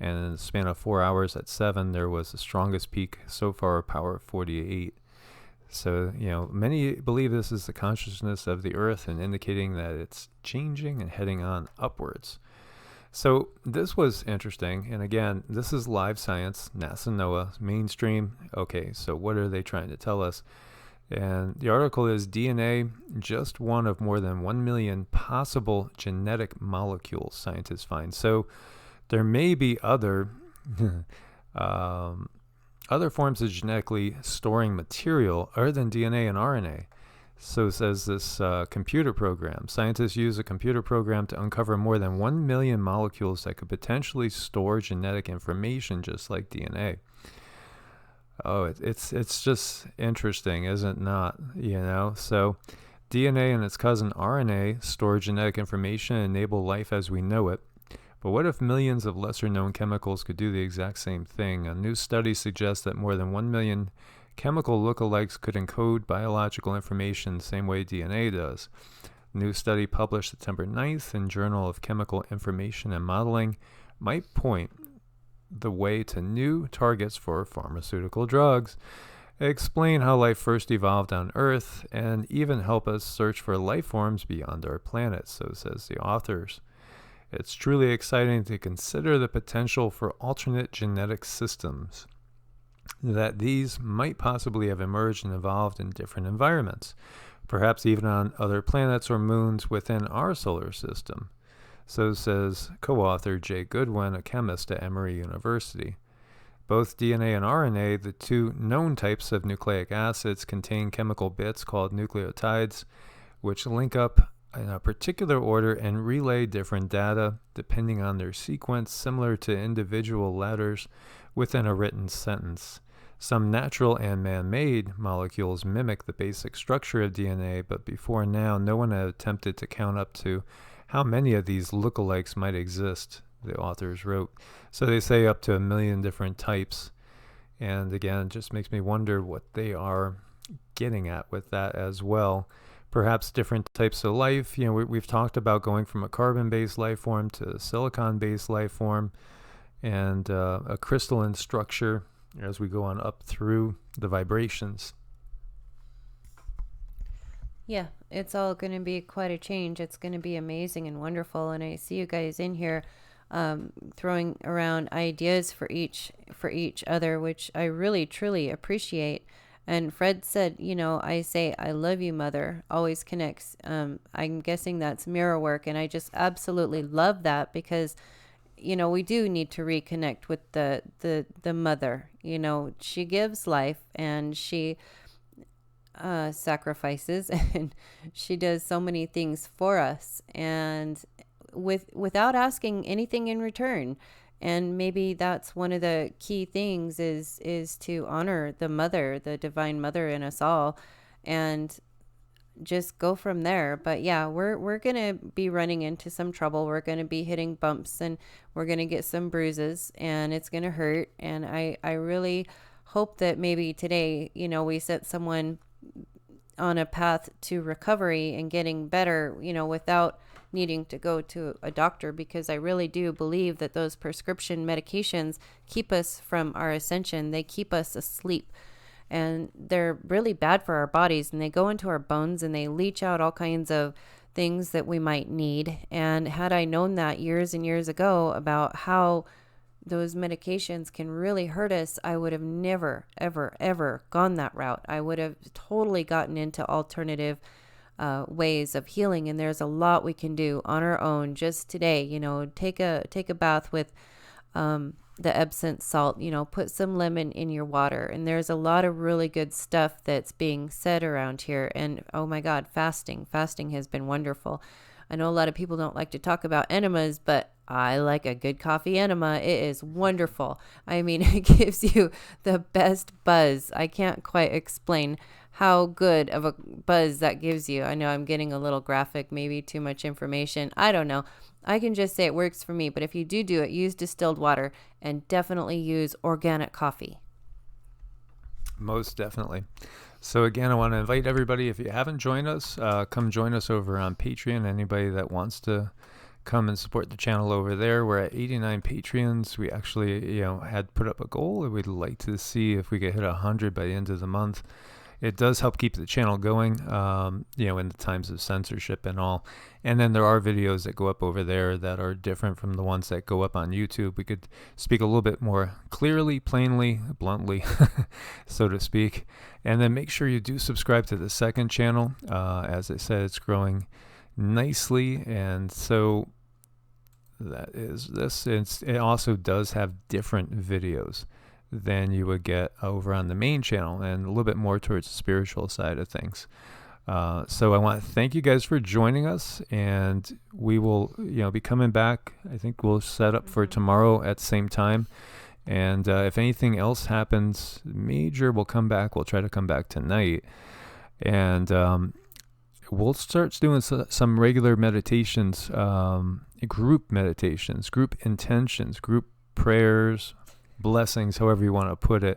S1: and in the span of 4 hours at 7, there was the strongest peak so far, a power of 48. So, many believe this is the consciousness of the Earth and indicating that it's changing and heading on upwards. So this was interesting, and again, this is live science, NASA, NOAA, mainstream. Okay, so what are they trying to tell us? And the article is DNA, just one of more than 1 million possible genetic molecules scientists find. So there may be other forms of genetically storing material other than DNA and RNA. So says this computer program. Scientists use a computer program to uncover more than 1 million molecules that could potentially store genetic information just like DNA. Oh, it's just interesting, isn't it not? So DNA and its cousin RNA store genetic information and enable life as we know it. But what if millions of lesser-known chemicals could do the exact same thing? A new study suggests that more than 1 million chemical lookalikes could encode biological information the same way DNA does. A new study published September 9th in Journal of Chemical Information and Modeling might point the way to new targets for pharmaceutical drugs, explain how life first evolved on Earth, and even help us search for life forms beyond our planet, so says the authors. It's truly exciting to consider the potential for alternate genetic systems, that these might possibly have emerged and evolved in different environments, perhaps even on other planets or moons within our solar system. So says co-author Jay Goodwin, a chemist at Emory University. Both DNA and RNA, the two known types of nucleic acids, contain chemical bits called nucleotides, which link up in a particular order and relay different data depending on their sequence, similar to individual letters within a written sentence. Some natural and man-made molecules mimic the basic structure of DNA, but before now, no one had attempted to count up to how many of these lookalikes might exist, the authors wrote. So they say up to 1 million different types. And again, it just makes me wonder what they are getting at with that as well. perhaps different types of life. We've talked about going from a carbon-based life form to a silicon-based life form, and a crystalline structure as we go on up through the vibrations.
S2: Yeah, it's all going to be quite a change. It's going to be amazing and wonderful. And I see you guys in here throwing around ideas for each other, which I really truly appreciate. And Fred said, I say I love you, Mother, always connects. I'm guessing that's mirror work, and I just absolutely love that, because we do need to reconnect with the mother. She gives life, and she sacrifices, and she does so many things for us, and without asking anything in return. And maybe that's one of the key things is to honor the mother, the divine mother in us all, and just go from there. But yeah, we're gonna be running into some trouble. We're gonna be hitting bumps, and we're gonna get some bruises, and it's gonna hurt. And I really hope that maybe today, we set someone on a path to recovery and getting better, without needing to go to a doctor, because I really do believe that those prescription medications keep us from our ascension. They keep us asleep, and they're really bad for our bodies, and they go into our bones, and they leach out all kinds of things that we might need. And had I known that years and years ago about how those medications can really hurt us, I would have never, ever, ever gone that route. I would have totally gotten into alternative ways of healing. And there's a lot we can do on our own just today. Take a bath with the Epsom salt, put some lemon in your water. And there's a lot of really good stuff that's being said around here. And oh my God, fasting has been wonderful. I know a lot of people don't like to talk about enemas, but I like a good coffee enema. It is wonderful. I mean, it gives you the best buzz. I can't quite explain how good of a buzz that gives you. I know I'm getting a little graphic, maybe too much information. I don't know. I can just say it works for me. But if you do it, use distilled water, and definitely use organic coffee.
S1: Most definitely. So again, I want to invite everybody, if you haven't joined us, come join us over on Patreon. Anybody that wants to come and support the channel over there. We're at 89 Patreons. We actually, had put up a goal. We'd like to see if we could hit 100 by the end of the month. It does help keep the channel going, in the times of censorship and all. And then there are videos that go up over there that are different from the ones that go up on YouTube. We could speak a little bit more clearly, plainly, bluntly, so to speak. And then make sure you do subscribe to the second channel. As I said, it's growing nicely. And so that is this. It also does have different videos than you would get over on the main channel, and a little bit more towards the spiritual side of things. So I want to thank you guys for joining us, and we will, be coming back. I think we'll set up for tomorrow at the same time. And if anything else happens major, we'll come back. We'll try to come back tonight. And we'll start doing some regular meditations, group meditations, group intentions, group prayers, blessings, however you want to put it,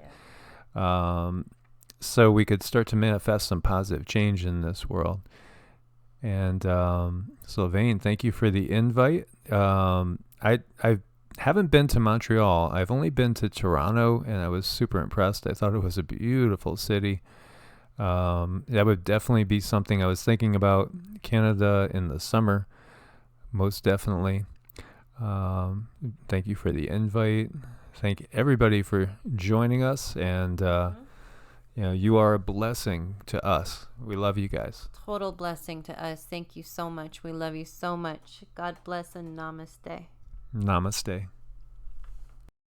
S1: so we could start to manifest some positive change in this world. And Sylvain, thank you for the invite. I haven't been to Montreal. I've only been to Toronto, and I was super impressed. I thought it was a beautiful city. That would definitely be something I was thinking about. Canada in the summer, most definitely. Thank you for the invite. Thank everybody for joining us, and you are a blessing to us. We love you guys.
S2: Total blessing to us. Thank you so much. We love you so much. God bless, and namaste.
S1: Namaste.